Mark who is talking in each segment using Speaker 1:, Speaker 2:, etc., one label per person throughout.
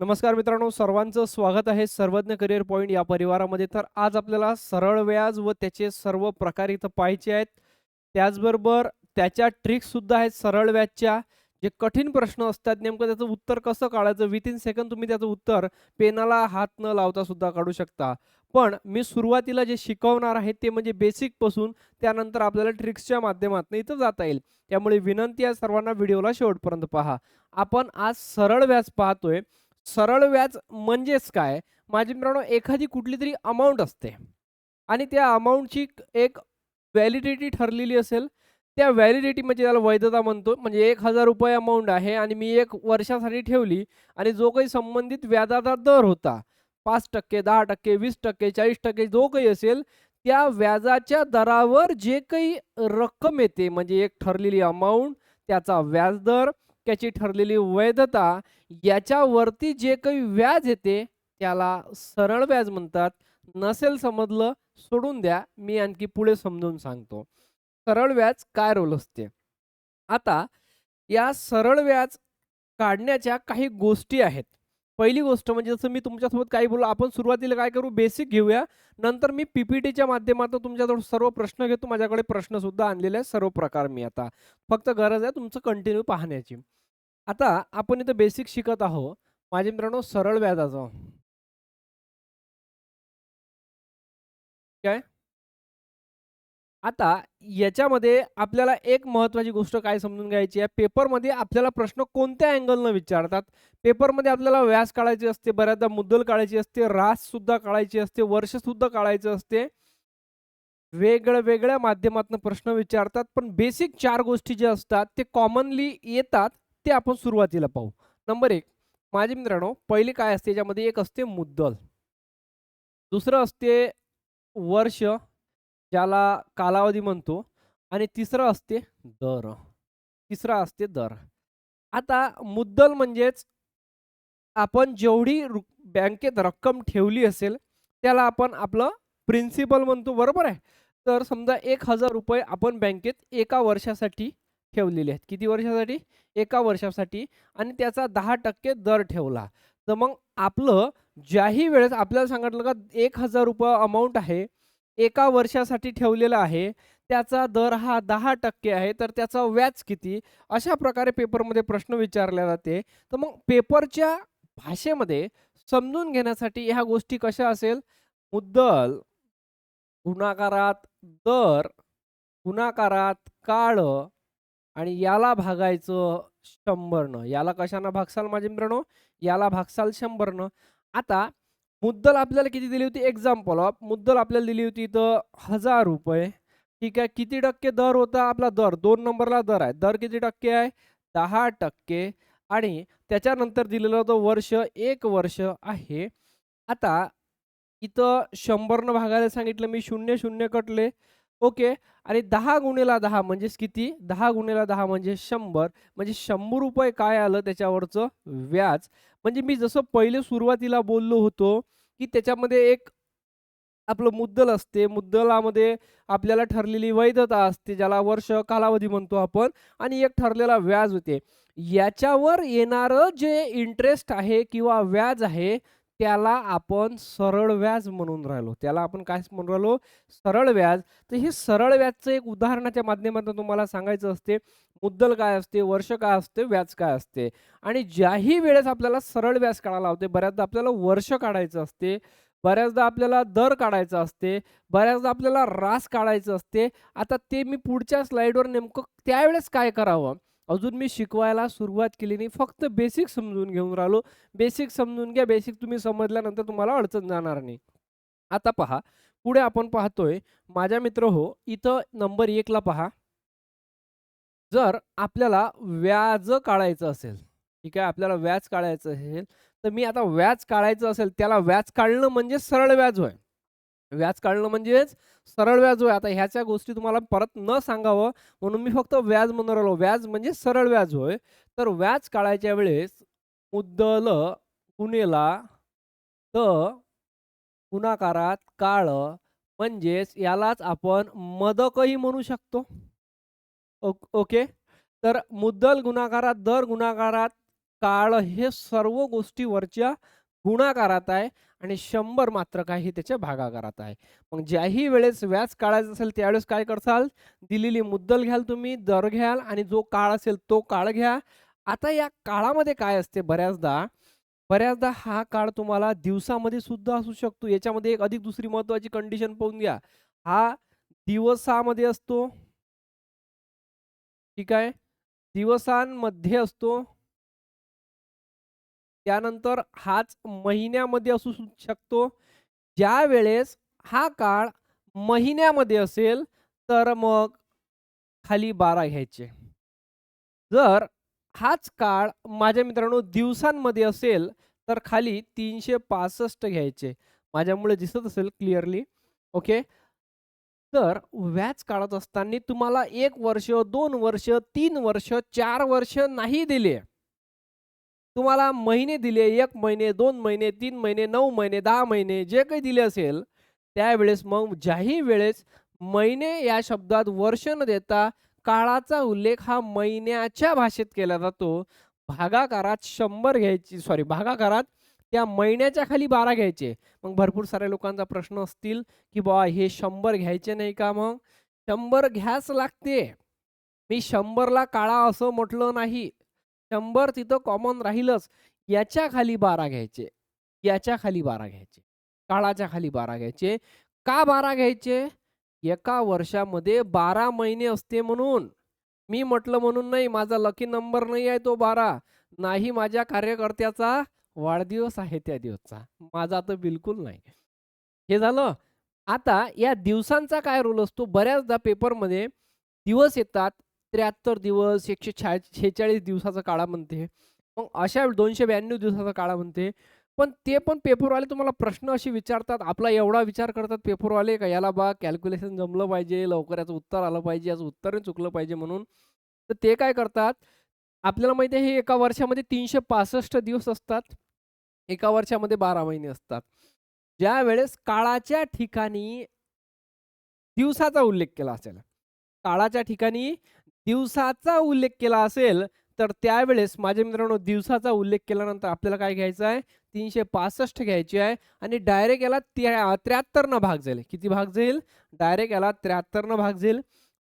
Speaker 1: नमस्कार मित्रांनो, सर्वांचं स्वागत आहे सर्वज्ञ करिअर पॉइंट या परिवारामध्ये. तर आज आपल्याला सरळ व्याज व त्याचे सर्व प्रकार इथं पाहायचे आहेत. त्याचबरोबर त्याच्या ट्रिक्ससुद्धा आहेत सरळ व्याजच्या. जे कठीण प्रश्न असतात नेमकं त्याचं उत्तर कसं काढायचं, विथिन सेकंद तुम्ही त्याचं उत्तर पेनाला हात न लावता सुद्धा काढू शकता. पण मी सुरुवातीला जे शिकवणार आहे ते म्हणजे बेसिकपासून त्यानंतर आपल्याला ट्रिक्सच्या माध्यमातून इथं जाता येईल. त्यामुळे विनंती आहे सर्वांना व्हिडिओला शेवटपर्यंत पहा. आपण आज सरळ व्याज पाहतोय. सरळ व्याज म्हणजेच काय? माझे मित्रांनो, एखादी कुठलीतरी अमाउंट असते आणि त्या अमाउंटची एक व्हॅलिडिटी ठरलेली असेल. त्या व्हॅलिडिटी म्हणजे त्याला वैधता म्हणतो. म्हणजे ₹1000 अमाउंट आहे आणि मी 1 वर्षासाठी ठेवली आणि जो काही संबंधित व्याजाचा दर होता 5%, 10%, 20%, 40% जो काही असेल, त्या व्याजाच्या दरावर जे काही रक्कम येते म्हणजे एक ठरलेली अमाउंट, त्याचा व्याजदर, त्याची ठरलेली वैधता, याच्यावरती जे काही व्याज येते त्याला सरळ व्याज म्हणतात. नसेल समजलं सोडून द्या. मी आणखी पुढे समजावून सांगतो. सरळ व्याज काय रोल असते? आता या सरळ व्याज काढण्याच्या काही गोष्टी आहेत. पहिली गोष्ट म्हणजे जसं मी तुमच्यासोबत काही बोललो, आपण सुरुवातीला काय करू बेसिक घेऊया. नंतर मी पी-पी-टीच्या माध्यमातून तुमच्याजवळ सर्व प्रश्न घेतो. माझ्याकडे प्रश्नसुद्धा आणलेले आहेत सर्व प्रकार मी आता. फक्त गरज आहे तुमचं कंटिन्यू पाहण्याची. आता आपण इथं बेसिक शिकत आहोत. माझे मित्रांनो, सरळ व्याजाचं काय? आता याच्यामध्ये आपल्याला एक महत्त्वाची गोष्ट काय समजून घ्यायची आहे, पेपरमध्ये आपल्याला प्रश्न कोणत्या अँगलनं विचारतात. पेपरमध्ये आपल्याला व्याज काढायची असते, बऱ्याचदा मुद्दल काढायची असते, राससुद्धा काढायची असते, वर्षसुद्धा काढायचं असते. वेगळ्या माध्यमातून प्रश्न विचारतात. पण बेसिक 4 गोष्टी ज्या असतात ते कॉमनली येतात, ते आपण सुरुवातीला पाहू. नंबर 1, माझे मित्रांनो, पहिली काय असते याच्यामध्ये, एक असते मुद्दल, दुसरं असते वर्ष, ज्याला कालावधी म्हणतो, आणि तिसरं असते दर. तिसरा असते दर. आता मुद्दल म्हणजेच आपण जेवढी बँकेत रक्कम ठेवली असेल, त्याला आपण आपलं प्रिन्सिपल म्हणतो, बरोबर आहे? तर समजा ₹1000 आपण बँकेत एका वर्षासाठी ठेवलेले आहेत. किती वर्षासाठी? एका वर्षासाठी, आणि त्याचा 10% दर ठेवला. तर मग आपलं ज्याही वेळेस आपल्याला सांगितलं का ₹1000 अमाउंट आहे, एका वर्षासाठी ठेवलेला आहे, त्याचा दर हा 10% आहे, तर त्याचा व्याज किती? अशा प्रकारे पेपरमध्ये प्रश्न विचारले जाते. तर मग पेपरच्या भाषेमध्ये समजून घेण्यासाठी ह्या गोष्टी कशा असेल, मुद्दल गुणाकारात दर, गुणाकारात काळ, आणि याला भागायचं 100 याला कशानं भागसाल माझे मित्रांनो? याला भागसाल 100. आता मुद्दल आपल्याला किती दिली होती? एक्झाम्पल ऑफ मुद्दल आपल्याला दिली होती इथं ₹1000. ठीक आहे. किती टक्के दर होता आपला दर? 2 नंबरला दर आहे. दर किती टक्के आहे? 10%. आणि त्याच्यानंतर दिलेलं होतं वर्ष, 1 वर्ष आहे. आता इथं 100 भागायला सांगितलं मी, 0 कटले. ओके. आणि 10 × 10 म्हणजेच किती? 10 × 10 म्हणजे 100. म्हणजे ₹100 काय आलं त्याच्यावरचं व्याज. म्हणजे मी जसं पहिले सुरुवातीला बोललो होतो, की त्याच्यामध्ये एक आपलं मुद्दल असते. मुद्दलामध्ये आपल्याला ठरलेली वैधता असते, ज्याला वर्ष कालावधी म्हणतो आपण, आणि एक ठरलेला व्याज होते. याच्यावर येणारं जे इंटरेस्ट आहे किंवा व्याज आहे, त्याला आपण सरळ व्याज म्हणून राहिलो. त्याला आपण काय म्हणून राहिलो? सरळ व्याज. तर हे सरळ व्याजचं एक उदाहरणाच्या माध्यमातून तुम्हाला सांगायचं असते. मुद्दल काय असते, वर्ष काय असते, व्याज काय असते. आणि ज्याही वेळेस आपल्याला सरळ व्याज काढायला लावते, बऱ्याचदा आपल्याला वर्ष काढायचं असते, बऱ्याचदा आपल्याला दर काढायचा असते, बऱ्याचदा आपल्याला रास काढायचं असते. आता ते मी पुढच्या स्लाईडवर नेमकं त्यावेळेस काय करावं, अजून मी शिकवायला सुरुवात केली नाही. फक्त बेसिक समजून घेऊन राहिलो. बेसिक समजून घ्या. बेसिक तुम्ही समजल्यानंतर तुम्हाला अडचण जाणार नाही. आता पहा, पुढे आपण पाहतोय, माझ्या मित्रहो, इथं नंबर 1 ला पहा. जर आपल्याला व्याज काढायचं असेल, ठीक आहे, आपल्याला व्याज काढायचं असेल, तर मी आता व्याज काढायचं असेल, त्याला व्याज काढणं म्हणजे सरळ व्याज होय. व्याज काढणं म्हणजेच सरळ व्याज होय. आता ह्याच्या गोष्टी तुम्हाला परत न सांगावं म्हणून मी फक्त व्याज म्हणून राहिलो. व्याज म्हणजे सरळ व्याज होय. तर व्याज काढायच्या वेळेस मुद्दल गुणिला द गुणाकारात काळ, म्हणजेच यालाच आपण मदकही म्हणू शकतो. ओके. तर मुद्दल गुणाकारात दर गुणाकारात काळ हे सर्व गोष्टी वरच्या गुणाकारात आहे आणि 100 मात्र काय हे त्याच्या भागाकारात आहे. मग ज्याही वेळेस व्याज काढायचं असेल त्यावेळेस काय करसाल, दिलेली मुद्दल घ्याल तुम्ही, दर घ्याल आणि जो काळ असेल तो काळ घ्या. आता या काळामध्ये काय असते बऱ्याचदा हा काळ तुम्हाला दिवसामध्ये सुद्धा असू शकतो. याच्यामध्ये एक अधिक दुसरी महत्त्वाची कंडिशन पाहून घ्या. हा दिवसामध्ये असतो, ठीक आहे. दिवसांमध्ये असतो. त्यानंतर हाच महिन्यामध्ये असू शकतो. ज्यावेळेस हा काळ महिन्यामध्ये असेल, तर मग खाली 12 घ्यायचे. जर हाच काळ माझ्या मित्रांनो दिवसांमध्ये असेल, तर खाली 365 घ्यायचे. माझ्यामुळे दिसत असेल क्लिअरली. ओके. तर व्याज काढत असताना तुम्हाला 1 वर्ष, 2 वर्ष, 3 वर्ष, 4 वर्ष नाही दिले. तुम्हाला महिने दिले, 1 महिने, 2 महिने, 3 महिने, 9 महिने, 10 महिने जे काही दिले असेल, त्यावेळेस मग ज्याही वेळेस महिने या शब्दात वर्ष न देता काळाचा उल्लेख हा महिन्याच्या भाषेत केला जातो. भागाकारात 100 घ्यायची भागाकारात त्या महिन्याच्या खाली 12 घ्यायचे. मग भरपूर साऱ्या लोकांचा प्रश्न असतील, की "बुवा हे 100 घ्यायचे नाही का मग?" 100 घ्याच लागते. मी 100ला काळा असं म्हटलं नाही. 100 तिथं कॉमन राहीलच. याच्या खाली 12 घ्यायचे. याच्या खाली 12 घ्यायचे. काळाच्या खाली 12 घ्यायचे. का 12 घ्यायचे? एका वर्षामध्ये 12 महिने असते म्हणून. मी म्हटलं म्हणून नाही. माझा लकी नंबर नाही आहे तो 12. नाही माझ्या कार्यकर्त्याचा वाढदिवस आहे त्या दिवसचा. माझा तर बिलकुल नाही. हे झालं. आता या दिवसांचा काय रोल असतो? बऱ्याचदा पेपरमध्ये दिवस येतात. 73 दिवस, 146 दिवसाचा काळा म्हणते. मग अशा 292 दिवसाचा काळा म्हणते. पण ते पण पेपरवाले तुम्हाला प्रश्न असे विचारतात. आपला एवढा विचार करतात पेपरवाले का याला बा कॅल्क्युलेशन जमलं पाहिजे, लवकर याचं उत्तर आलं पाहिजे, याचं उत्तरही चुकलं पाहिजे म्हणून. तर ते काय करतात, आपल्याला माहिती आहे हे एका वर्षामध्ये 365 दिवस असतात. एका वर्षामध्ये 12 महिने असतात. ज्यावेळेस काळाच्या ठिकाणी दिवसाचा उल्लेख केला असेल. काळाच्या ठिकाणी दिवसाचा उल्लेख केला असेल, तर त्यावेळेस माझ्या मित्रांनो दिवसाचा उल्लेख केल्यानंतर आपल्याला काय घ्यायचं आहे? 365 घ्यायची आहे आणि डायरेक्ट याला 73 न भाग जाईल. किती भाग जाईल? डायरेक्ट याला 73 न भाग जाईल.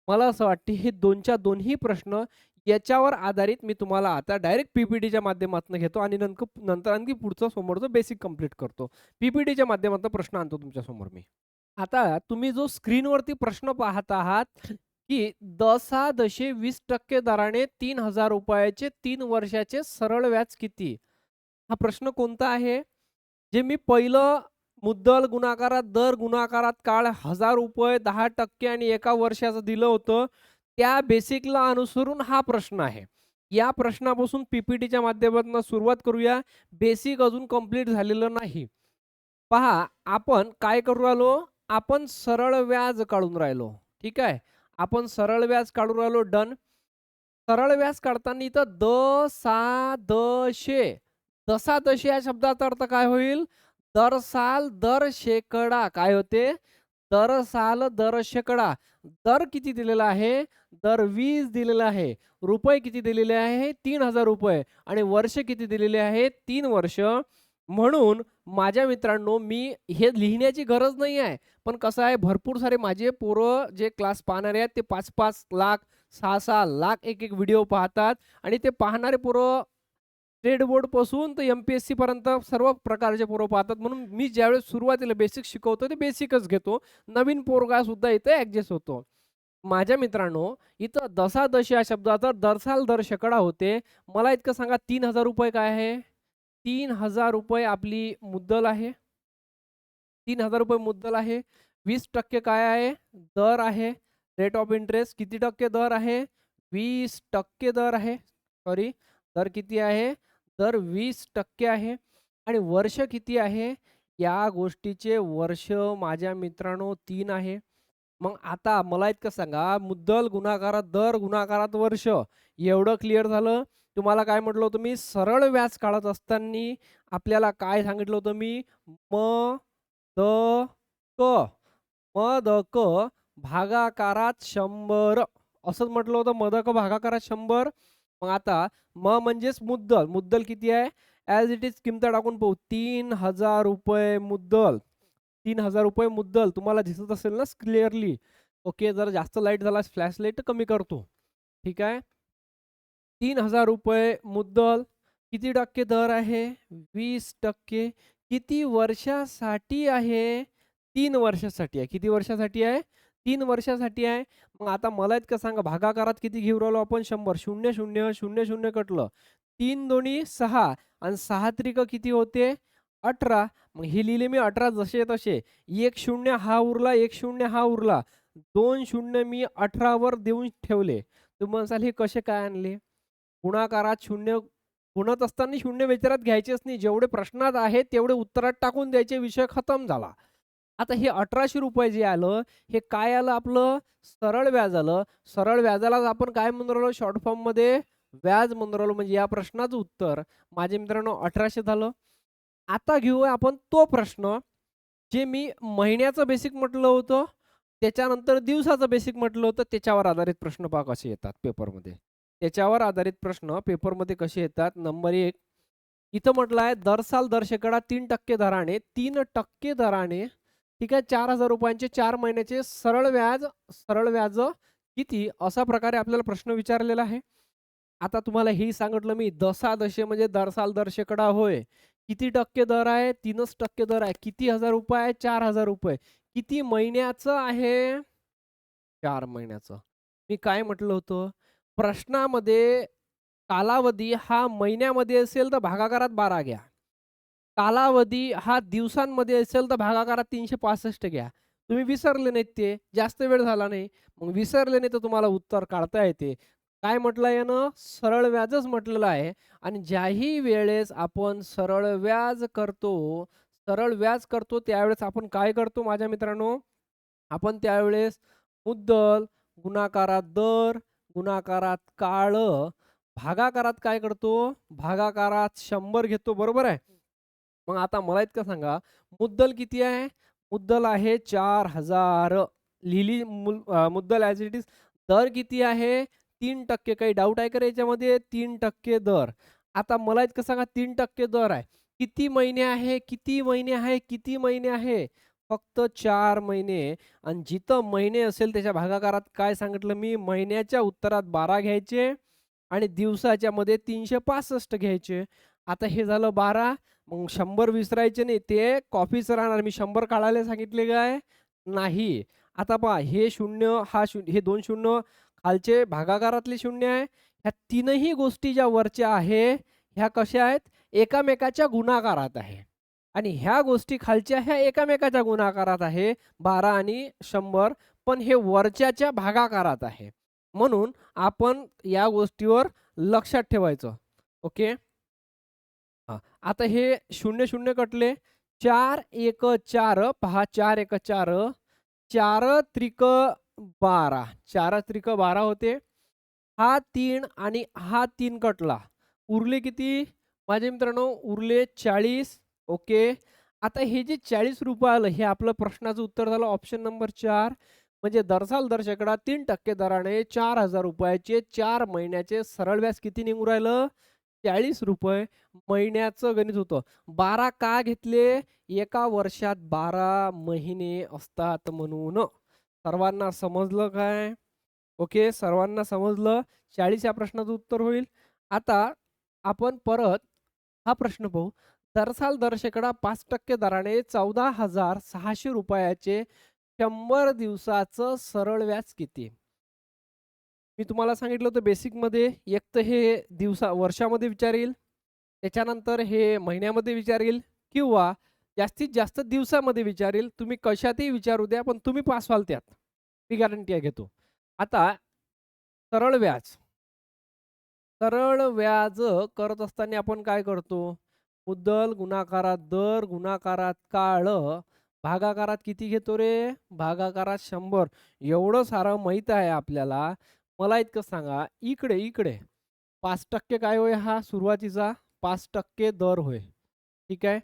Speaker 1: मला असं वाटते हे दोनच्या दोन्ही प्रश्न याच्यावर आधारित मी तुम्हाला आता डायरेक्ट पी-पी-टीच्या माध्यमातून घेतो आणि नंतर आणखी पुढचं समोरचं बेसिक कंप्लीट करतो. पी-पी-टीच्या माध्यमातून प्रश्न आणतो तुमच्यासमोर मी. आता तुम्ही जो स्क्रीनवरती प्रश्न पाहत आहात, की दशादशे 20% दराने ₹3000 3 वर्षाचे सरळ व्याज किती? हा प्रश्न कोणता आहे? जे मी पहिलं मुद्दल गुणाकारात, दर गुणाकारात काळ ₹1000 10% आणि 1 वर्षाचं दिलं होतं. त्या बेसिकला अनुसरून हा प्रश्न आहे. या प्रश्नापासून पी-पी-टीच्या माध्यमातून सुरुवात करूया. बेसिक अजून कंप्लीट झालेलं नाही. पहा, आपण काय करू राहिलो? आपण सरळ व्याज काढून राहिलो. ठीक आहे. आपण सरळ व्याज काढून राहिलो. डन. सरळ व्याज काढताना इथं दशादशे. दशादशे या शब्दाचा अर्थ काय होईल? दर साल, दर शेकडा. काय होते? दर साल, दर शेकडा. दर किती दिलेला आहे? दर 20 दिलेला आहे. रुपये किती दिलेले आहे? ₹3000 आणि वर्ष किती दिलेले आहेत? 3 वर्ष. म्हणून माझ्या मित्रांनो, मी हे लिहिण्याची गरज नाही आहे. पण कसं आहे, भरपूर सारे माझे पोरं जे क्लास पाहणारे आहेत, ते 5-5 लाख, 6-6 लाख एक-एक व्हिडिओ पाहतात आणि ते पाहणारे पोरं स्टेट बोर्डपासून तर एम-पी-एस-सी पर्यंत सर्व प्रकारचे पोरं पाहतात. म्हणून मी ज्यावेळेस सुरुवातीला बेसिक शिकवतो, ते बेसिकच घेतो. नवीन पोरगा सुद्धा इथे ॲडजस्ट होतो. माझ्या मित्रांनो, इथं दशादश या शब्दाचा दरसाल दर शेकडा होते. मला इतकं सांगा ₹3000 काय आहे? ₹3000 आपली मुद्दल आहे. ₹3000 मुद्दल आहे. 20% काय आहे? दर आहे. रेट ऑफ इंटरेस्ट किती टक्के दर आहे? 20% दर आहे. सॉरी, दर किती आहे? दर 20% आहे. आणि वर्ष किती आहे? या गोष्टीचे वर्ष माझ्या मित्रांनो 3 आहे. मग आता मला इतकं सांगा, मुद्दल गुणाकारात दर गुणाकारात वर्ष एवढं क्लिअर झालं. तुम्हाला काय म्हटलं होतं मी? सरळ व्याज काढत असताना आपल्याला काय सांगितलं होतं मी? म द क क भागाकारात 100 असंच म्हटलं होतं. क भागाकारात 100. मग आता म म्हणजेच मुद्दल. मुद्दल किती आहे? ॲज इट इज किंमत टाकून पाहू. ₹3000 मुद्दल. ₹3000 मुद्दल तुम्हाला दिसत असेल ना क्लिअरली. ओके. जर जास्त लाईट झाला फ्लॅश लाईट कमी करतो. ठीक आहे. ₹3000 मुद्दल. किती टक्के दर आहे? 20%. किती वर्षासाठी आहे? 3 वर्षासाठी आहे. किती वर्षासाठी आहे? 3 वर्षासाठी आहे. मग आता मला इतकं सांगा भागाकारात किती घेऊन राहिलो आपण 100. 0, 0, 0, 0 कटलं. 3 दोन्ही 6 आणि 6 त्रिक किती होते? 18. मग हे लिहिले मी 18 जसे तसे. 1 शून्य हा उरला, 1 शून्य हा उरला. 2 शून्य मी 18 वर देऊन ठेवले. तुम्ही म्हणसाल हे कसे काय आणले? गुणाकारात शून्य गुणत असताना शून्य विचारात घ्यायचेच नाही. जेवढे प्रश्नात आहेत तेवढे उत्तरात टाकून द्यायचे. विषय खतम झाला. आता हे ₹1800 जे आलं, हे काय आलं आपलं? सरळ व्याज आलं. सरळ व्याजालाच आपण काय म्हणून राहिलो शॉर्ट फॉर्ममध्ये? व्याज म्हणून राहिलो. म्हणजे या प्रश्नाचं उत्तर माझ्या मित्रांनो 1800 झालं. आता घेऊया आपण तो प्रश्न जे मी महिन्याचं बेसिक म्हटलं होतं, त्याच्यानंतर दिवसाचं बेसिक म्हटलं होतं. त्याच्यावर आधारित प्रश्न पहा कसे येतात पेपरमध्ये. त्याच्यावर आधारित प्रश्न पेपरमध्ये कसे येतात? नंबर 1 इथं म्हटलं आहे दर साल दर शेकडा 3% दराने 3% दराने ठीक आहे ₹4000 4 महिन्याचे सरळ व्याज किती? अशा प्रकारे आपल्याला प्रश्न विचारलेला आहे. आता तुम्हाला हेही सांगितलं मी दशादशे म्हणजे दर साल दर शेकडा होय. किती टक्के दर आहे? 3% दर आहे. किती हजार रुपये आहे? ₹4000. किती महिन्याचं आहे? 4 महिन्याचं. मी काय म्हटलं होतं? प्रश्नामध्ये कालावधी हा महिन्यामध्ये असेल तर भागाकारात 12 घ्या. कालावधी हा दिवसांमध्ये असेल तर भागाकारात 365 घ्या. तुम्ही विसरले नाहीत ते, जास्त वेळ झाला नाही. मग विसरले नाही तर तुम्हाला उत्तर काढता येते. काय म्हटलं यानं? सरळ व्याजच म्हटलेलं आहे आणि ज्याही वेळेस आपण सरळ व्याज करतो त्यावेळेस आपण काय करतो माझ्या मित्रांनो? आपण त्यावेळेस मुद्दल, गुणाकारात दर, गुणाकारात काळ, भागाकारात काय करतो? भागाकारात 100 घेतो. बरोबर आहे? मग आता मला इतकं सांगा, मुद्दल किती आहे? मुद्दल आहे 4000. लिहिली मुद्दल ॲज इट इज. दर किती आहे? 3%. काही डाऊट आहे का रे याच्यामध्ये? 3% दर. आता मला इतकं सांगा 3% दर आहे. किती महिने आहे? किती महिने आहे? किती महिने आहे? फक्त 4 महिने आणि जिथं महिने असेल त्याच्या भागाकारात काय सांगितलं मी? महिन्याच्या उत्तरात 12 घ्यायचे आणि दिवसाच्या मध्ये 365 घ्यायचे. आता हे झालं 12. मग 100 विसरायचे नाही. ते कॉपीच राहणार. मी 100 काढायला सांगितले काय? नाही. आता पहा हे 0 हा 0 हे 2 शून्य खालचे भागाकारातले 0 आहे. ह्या तीनही गोष्टी ज्या वरच्या आहे, ह्या कशा आहेत? एकामेकाच्या गुणाकारात आहे. आणि ह्या गोष्टी खालच्या ह्या एकामेकाच्या गुणाकारात आहे. 12 आणि 100 पण हे वरच्याच्या भागाकारात आहे. म्हणून आपण या गोष्टीवर लक्षात ठेवायचं. ओके. हां. आता हे 0, 0 कटले. 4 1 4 पहा 4 1 4 4 त्रिक 12 4 त्रिक 12 होते. हा 3 आणि हा 3 कटला. उरले किती? माझे मित्रांनो उरले 40. ओके. आता हे जे ₹40 आलं हे आपलं प्रश्नाचं उत्तर झालं ऑप्शन नंबर 4. म्हणजे दरसाल दर शेकडा 3% दराने ₹4000 चे 4 महिन्याचे सरळ व्याज किती निघून राहिलं? ₹40 महिन्याचं गणित होतं. 12 का घेतले? एका वर्षात 12 महिने असतात म्हणून. सर्वांना समजलं काय? ओके, सर्वांना समजलं. 40 या प्रश्नाचं उत्तर होईल. आता आपण परत हा प्रश्न पाहू. दरसाल दर शेकडा 5% दराने ₹14,600 चे 100 दिवसाचं सरळ व्याज किती? मी तुम्हाला सांगितलं होतं बेसिकमध्ये एक तर हे वर्षामध्ये विचारेल, त्याच्यानंतर हे महिन्यामध्ये विचारेल किंवा जास्तीत जास्त दिवसामध्ये विचारेल. तुम्ही कशातही विचारू द्या, पण तुम्ही पास व्हाल त्यात. मी गॅरंटी घेतो. आता सरळ व्याज. सरळ व्याज करत असताना आपण काय करतो? मुद्दल, गुणाकारात दर, गुणाकारात काळ, भागाकारात किती घेतो रे? भागाकारात 100. एवढं सारं माहीत आहे आपल्याला. मला इतकं सांगा, इकडे 5% काय होय हा सुरुवातीचा? 5% दर होय. ठीक आहे.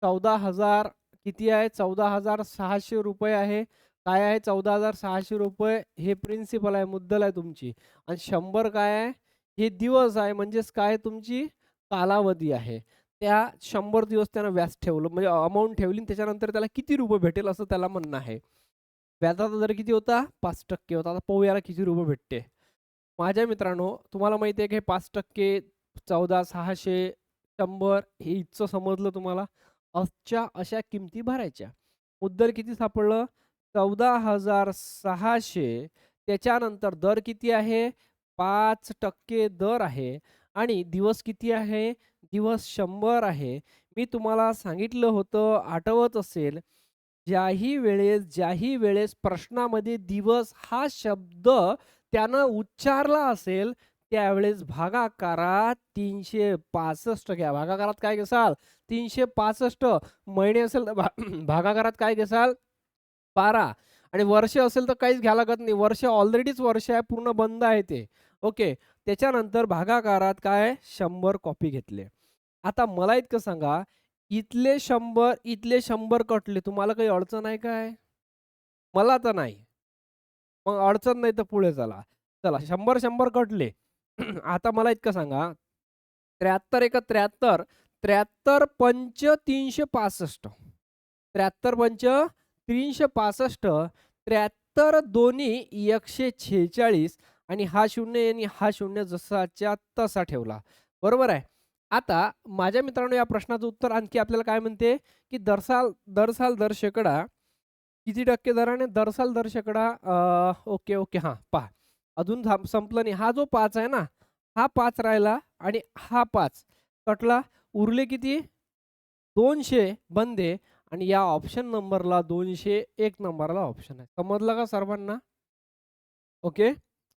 Speaker 1: 14,000 किती आहे? ₹14,600 आहे. काय आहे? ₹14,600 हे प्रिन्सिपल आहे, मुद्दल आहे तुमची आणि 100 काय आहे? हे दिवस आहे म्हणजेच काय तुमची कालावधी आहे. त्या 100 दिवस त्यानं व्याज ठेवलं म्हणजे अमाउंट ठेवली आणि त्याच्यानंतर त्याला किती रुपये भेटेल असं त्याला म्हणणं आहे. व्याजाचा दर किती होता? 5% होता. आता पाहूया याला किती रुपये भेटते. माझ्या मित्रांनो, तुम्हाला माहिती आहे की हे 5%, 14,600, 100 हे इतकं समजलं तुम्हाला? अशा किमती भरायच्या. मुद्दल किती सापडलं? 14,600. त्याच्यानंतर दर किती आहे? 5% दर आहे आणि दिवस किती आहे? दिवस 100 आहे. मी तुम्हाला सांगितलं होतं, आठवत असेल, ज्याही वेळेस प्रश्नामध्ये दिवस हा शब्द त्यानं उच्चारला असेल, त्यावेळेस भागाकारात 365 घ्या. भागाकारात काय घेसाल? 365. महिने असेल तर भागाकारात काय घेसाल? 12 आणि वर्ष असेल तर काहीच घ्यावं लागत नाही. वर्ष ऑलरेडीच वर्ष आहे, पूर्ण बंद आहे ते. ओके. त्याच्यानंतर भागाकारात काय? 100 कॉपी घेतले. आता मला इतकं सांगा, इथले 100 कटले. तुम्हाला काही अडचण आहे काय? मला तर नाही. मग अडचण नाही तर पुढे चला. चला 100 कटले. आता मला इतकं सांगा, 73 एका 73, 73 पंच 365. 73 पंच 365, 73 दोन्ही 146 आणि हा शून्य आणि हा शून्य जसाच्या तसा ठेवला. बरोबर आहे. आता माझ्या मित्रांनो या प्रश्नाचं उत्तर आणखी आपल्याला काय म्हणते, की दर साल दर शेकडा किती टक्के दराने? दर शेकडा ओके, ओके. हां, पहा. अजून संपलं नाही. हा जो 5 आहे ना, हा 5 राहिला आणि हा 5 कटला. उरले किती? 200 बंदे आणि या ऑप्शन नंबरला 201 नंबरला ऑप्शन आहे. समजलं का सर्वांना? ओके.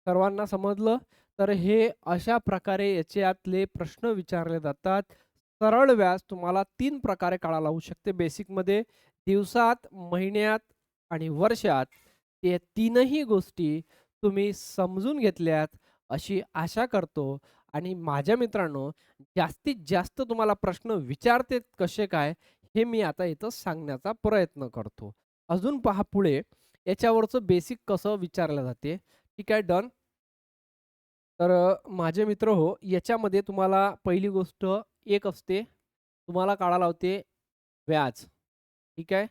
Speaker 1: सर्वांना समजलं? तर हे अशा प्रकारे याच्यातले प्रश्न विचारले जातात. सरळ व्याज तुम्हाला 3 प्रकारे काढायला लावू शकते बेसिकमध्ये. दिवसात, महिन्यात आणि वर्षात. ते तीनही गोष्टी तुम्ही समजून घेतल्यात अशी आशा करतो आणि माझ्या मित्रांनो, जास्तीत जास्त तुम्हाला प्रश्न विचारतेत कसे काय, हे मी आता इथं सांगण्याचा प्रयत्न करतो. अजून पहा पुढे याच्यावरचं बेसिक कसं विचारलं जाते. ठीक आहे, डन. तर माझे मित्र हो, याच्यामध्ये तुम्हाला पहिली गोष्ट एक असते, तुम्हाला काढायला लावते व्याज. ठीक आहे.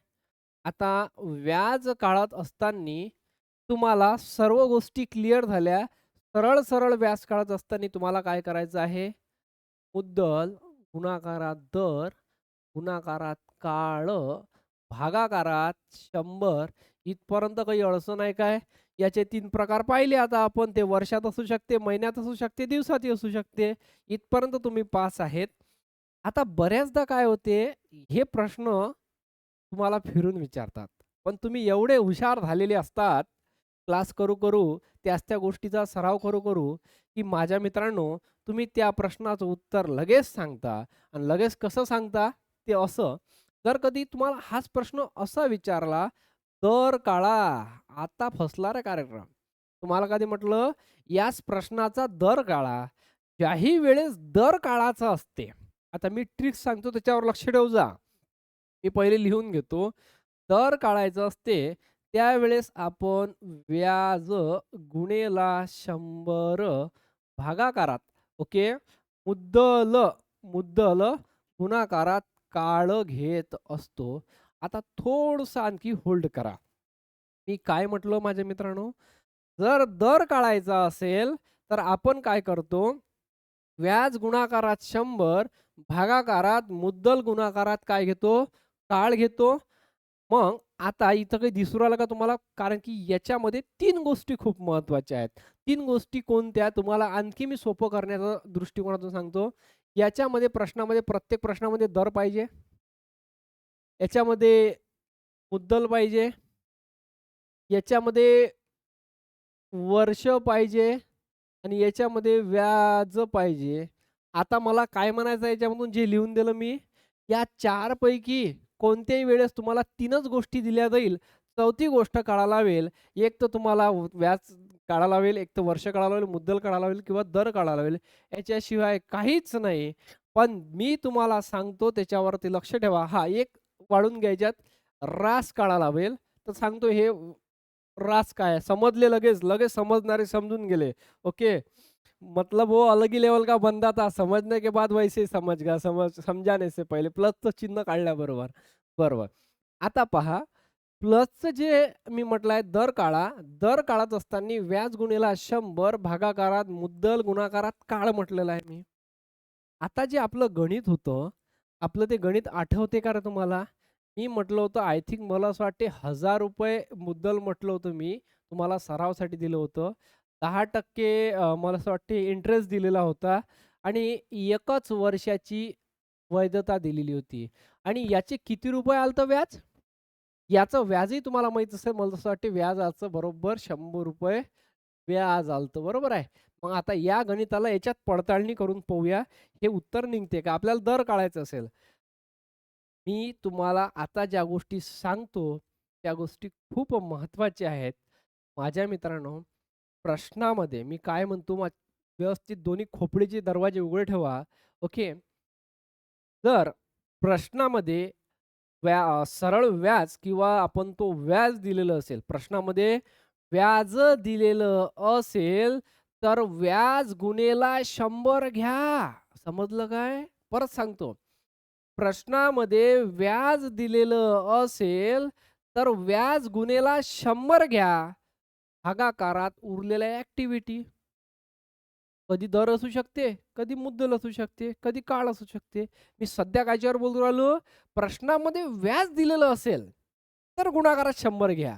Speaker 1: आता व्याज काढत असताना तुम्हाला सर्व गोष्टी क्लिअर झाल्या. सरळ-सरळ व्याज काढत असताना तुम्हाला काय करायचं आहे? मुद्दल, गुणाकारात दर, गुणाकारात काळ, भागाकारात 100 इथपर्यंत काही अडचण आहे काय? याचे 3 प्रकार पाहिले आता आपण. ते वर्षात असू शकते, महिन्यात असू शकते, दिवसातही असू शकते. इथपर्यंत तुम्ही पास आहेत. आता बऱ्याचदा काय होते, हे प्रश्न तुम्हाला फिरून विचारतात. पण तुम्ही एवढे हुशार झालेले असतात, क्लास करू-करू, त्या गोष्टीचा सराव करू-करू, की माझ्या मित्रांनो, तुम्ही त्या प्रश्नाचं उत्तर लगेच सांगता आणि लगेच कसं सांगता? ते असं, जर कधी तुम्हाला हाच प्रश्न असा विचारला, "दर काढा." आता फसला रे कार्यक्रम. तुम्हाला कधी म्हटलं, याच प्रश्नाचा दर काढा. ज्याही वेळेस दर काढायचा असते, आता मी ट्रिक्स सांगतो त्याच्यावर लक्ष ठेव जा. मी पहिले लिहून घेतो. दर काढायचं असते, त्यावेळेस आपण व्याज गुणेला 100 भागाकारात ओके. मुद्दल, मुद्दल गुणाकारात काळ घेत असतो. आता थोडंसं आणखी होल्ड करा. मी काय म्हटलं माझ्या मित्रांनो, जर दर काढायचा असेल, तर आपण काय करतो, व्याज गुणाकारात 100 भागाकारात मुद्दल गुणाकारात काय घेतो? काळ घेतो. मग आता इथं काही दिसू राहिलं का तुम्हाला? कारण की याच्यामध्ये 3 गोष्टी खूप महत्त्वाच्या आहेत. 3 गोष्टी कोणत्या? तुम्हाला आणखी मी सोपं करण्याचा दृष्टिकोनातून सांगतो. याच्यामध्ये प्रश्नामध्ये प्रत्येक प्रश्नामध्ये दर पाहिजे. याच्यामध्ये मुद्दल पाहिजे. याच्यामध्ये वर्ष पाहिजे आणि याच्यामध्ये व्याज पाहिजे. आता मला काय म्हणायचं आहे याच्यामधून जे लिहून दिलं मी, या 4 पैकी कोणत्याही वेळेस तुम्हाला 3च गोष्टी दिल्या जाईल. चौथी गोष्ट काढायला लावेल. एक तर तुम्हाला व्याज काढायला लावेल, एक तर वर्ष काढायला लावेल, मुद्दल काढायला लावेल किंवा दर काढायला लावेल. याच्याशिवाय काहीच नाही. पण मी तुम्हाला सांगतो त्याच्यावरती लक्ष ठेवा. हां, एक वाढून घ्यायच्यात रास काढायला लावेल. तर सांगतो हे रास काय आहे? समजले लगेच, लगेच समजणारे समजून गेले. ओके. मतलब वो अलग ही लेवल का बंदा था. समझने के बाद वैसे ही समझ गया. समजाने से पहिले प्लसचं चिन्ह काढल्याबरोबर. बरोबर. आता पहा, प्लसचं जे मी म्हटलं आहे दर काळात असताना व्याज गुणिले 100 भागाकारात मुद्दल गुणाकारात काळ म्हटलेलं आहे मी. आता जे आपलं गणित होतं, आपलं ते गणित आठवते का रे तुम्हाला? मी म्हटलं होतं आय थिंक मला असं वाटते ₹1000 मुद्दल म्हटलं होतं मी. तुम्हाला सरावासाठी दिलं होतं. 10% मला असं वाटते इंटरेस्ट दिलेला होता आणि 1च वर्षाची वैधता दिलेली होती आणि याचे किती रुपये आलं होतं व्याज? याचं व्याजही तुम्हाला माहीत असेल, मला असं वाटते व्याज आलतं बरोबर ₹100 व्याज आलतं, बरोबर आहे. मग आता या गणिताला याच्यात पडताळणी करून पाहूया, हे उत्तर निघते का? आपल्याला दर काढायचा असेल. मी तुम्हाला आता ज्या गोष्टी सांगतो, त्या गोष्टी खूप महत्त्वाच्या आहेत. माझ्या मित्रांनो, प्रश्नामध्ये मी काय म्हणतो व्यवस्थित दोन्ही खोपडीचे दरवाजे उघडे ठेवा. ओके. जर प्रश्नामध्ये सरळ व्याज किंवा आपण तो व्याज दिलेलं असेल, प्रश्नामध्ये व्याज दिलेलं असेल, तर व्याज गुणेला 100 घ्या. समजलं काय? परत सांगतो. प्रश्नामध्ये व्याज दिलेलं असेल, तर व्याज गुणेला 100 घ्या. भागाकारात उरलेल्या ॲक्टिव्हिटी. कधी दर असू शकते, कधी मुद्दल असू शकते, कधी काळ असू शकते. मी सध्या कायच्यावर बोलून राहिलो? प्रश्नामध्ये व्याज दिलेलं असेल, तर गुणाकारात 100 घ्या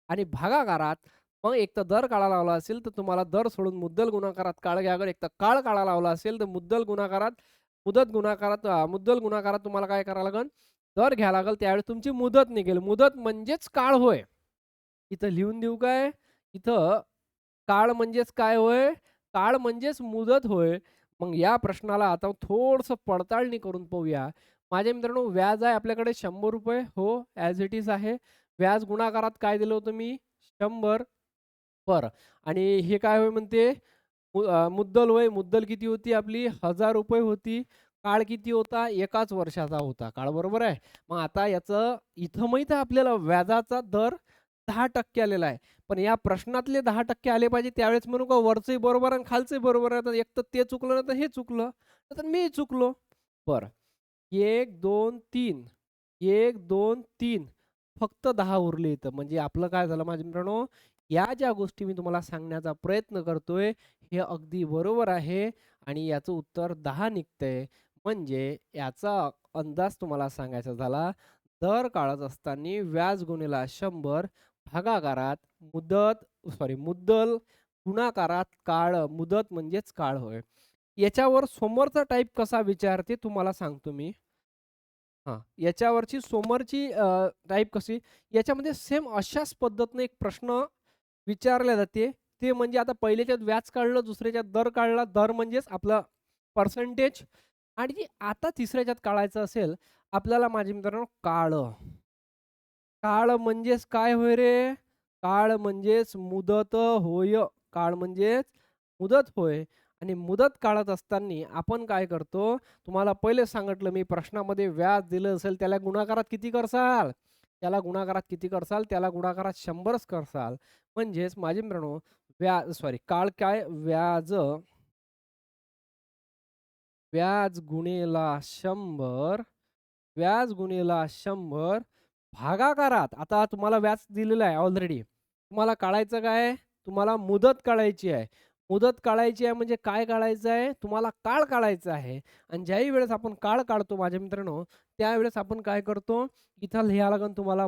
Speaker 1: आणि भागाकारात मग एक तर दर काळा लावला असेल, तर तुम्हाला दर सोडून मुद्दल गुणाकारात काळ घ्या. एक तर काळ काळा लावला असेल, तर मुद्दल गुणाकारात तुम्हाला काय करावं लागेल? दर घ्यावा लागेल. त्यावेळेस तुमची मुदत निघेल. मुदत म्हणजेच काळ होय. इथं लिहून देऊ काय? इथं काळ म्हणजेच काय होय? काळ म्हणजेच मुदत होय. मग या प्रश्नाला आता थोडंसं पडताळणी करून पाहूया. माझ्या मित्रांनो, व्याज आहे आपल्याकडे ₹100. हो, ॲज इट इज आहे. व्याज गुणाकारात काय दिलं होतं मी? 100. बरं. आणि हे काय होय म्हणते? मुद्दल होय. मुद्दल किती होती आपली? ₹1000 होती. काळ किती होता? एकाच वर्षाचा होता काळ, बरोबर आहे. मग आता याचं इथं माहीत आहे आपल्याला व्याजाचा दर 10% आलेला आहे. पण या प्रश्नातले 10% आले पाहिजे त्यावेळेस म्हणू का वरचंही बरोबर आणि खालचंही बरोबर आहे. तर एक तर ते चुकलं नाही तर हे चुकलं. तर मी चुकलो. बरं. 1, 2, 3. 1, 2, 3. फक्त 10 उरले इथं. म्हणजे आपलं काय झालं माझ्या मित्रांनो, या ज्या गोष्टी मी तुम्हाला सांगण्याचा प्रयत्न करतोय, हे अगदी बरोबर आहे आणि याचं उत्तर 10 निघतंय. म्हणजे याचा अंदाज तुम्हाला सांगायचा झाला, दर काढत असताना व्याज गुणिले 100 भागाकारात मुद्दल गुणाकारात काळ, मुदत म्हणजेच काळ होय. याच्यावर समोरचा टाइप कसा विचारते तुम्हाला सांगतो मी. हां, याच्यावरची समोरची टाइप कशी, याच्यामध्ये सेम अशाच पद्धतीने एक प्रश्न विचारला जाते. ते म्हणजे आता पहिल्याच्यात व्याज काढलं, दुसऱ्याच्यात दर काढला. दर म्हणजेच आपला पर्सेंटेज आणि आता तिसऱ्याच्यात काढायचं असेल आपल्याला माझ्या मित्रांनो काळ. काळ म्हणजेच काय होय रे? काळ म्हणजेच मुदत होय. काळ म्हणजेच मुदत होय आणि मुदत काढत असताना आपण काय करतो, तुम्हाला पहिले सांगितलं मी प्रश्नामध्ये व्याज दिलं असेल त्याला गुणाकारात किती करसाल? त्याला गुणाकारात 100च करसाल. म्हणजेच माझे मित्रांनो काळ काय? व्याज गुणिले 100 भागाकारात. आता तुम्हाला व्याज दिलेलं आहे ऑलरेडी. तुम्हाला काढायचं काय? तुम्हाला मुदत काढायची आहे. मुदत काढायची आहे म्हणजे काय काढायचं आहे? तुम्हाला काळ काढायचा आहे आणि ज्याही वेळेस आपण काळ काढतो माझ्या मित्रांनो, त्यावेळेस आपण काय करतो? इथं लिहायला लागेल तुम्हाला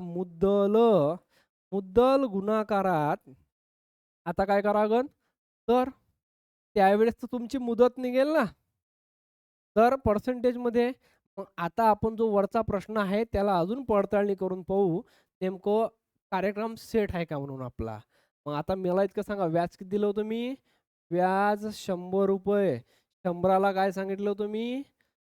Speaker 1: मुद्दल गुणाकारात आता काय करावं लागेल? तर त्यावेळेस तर तुमची मुदत निघेल ना. तर पर्सेंटेजमध्ये मग आता आपण जो वरचा प्रश्न आहे त्याला अजून पडताळणी करून पाहू. नेमकं कार्यक्रम सेट आहे का म्हणून आपला. मग आता मला इतकं सांगा व्याज किती दिलं होतं मी? व्याज ₹100. 100ला काय सांगितलं होतं मी?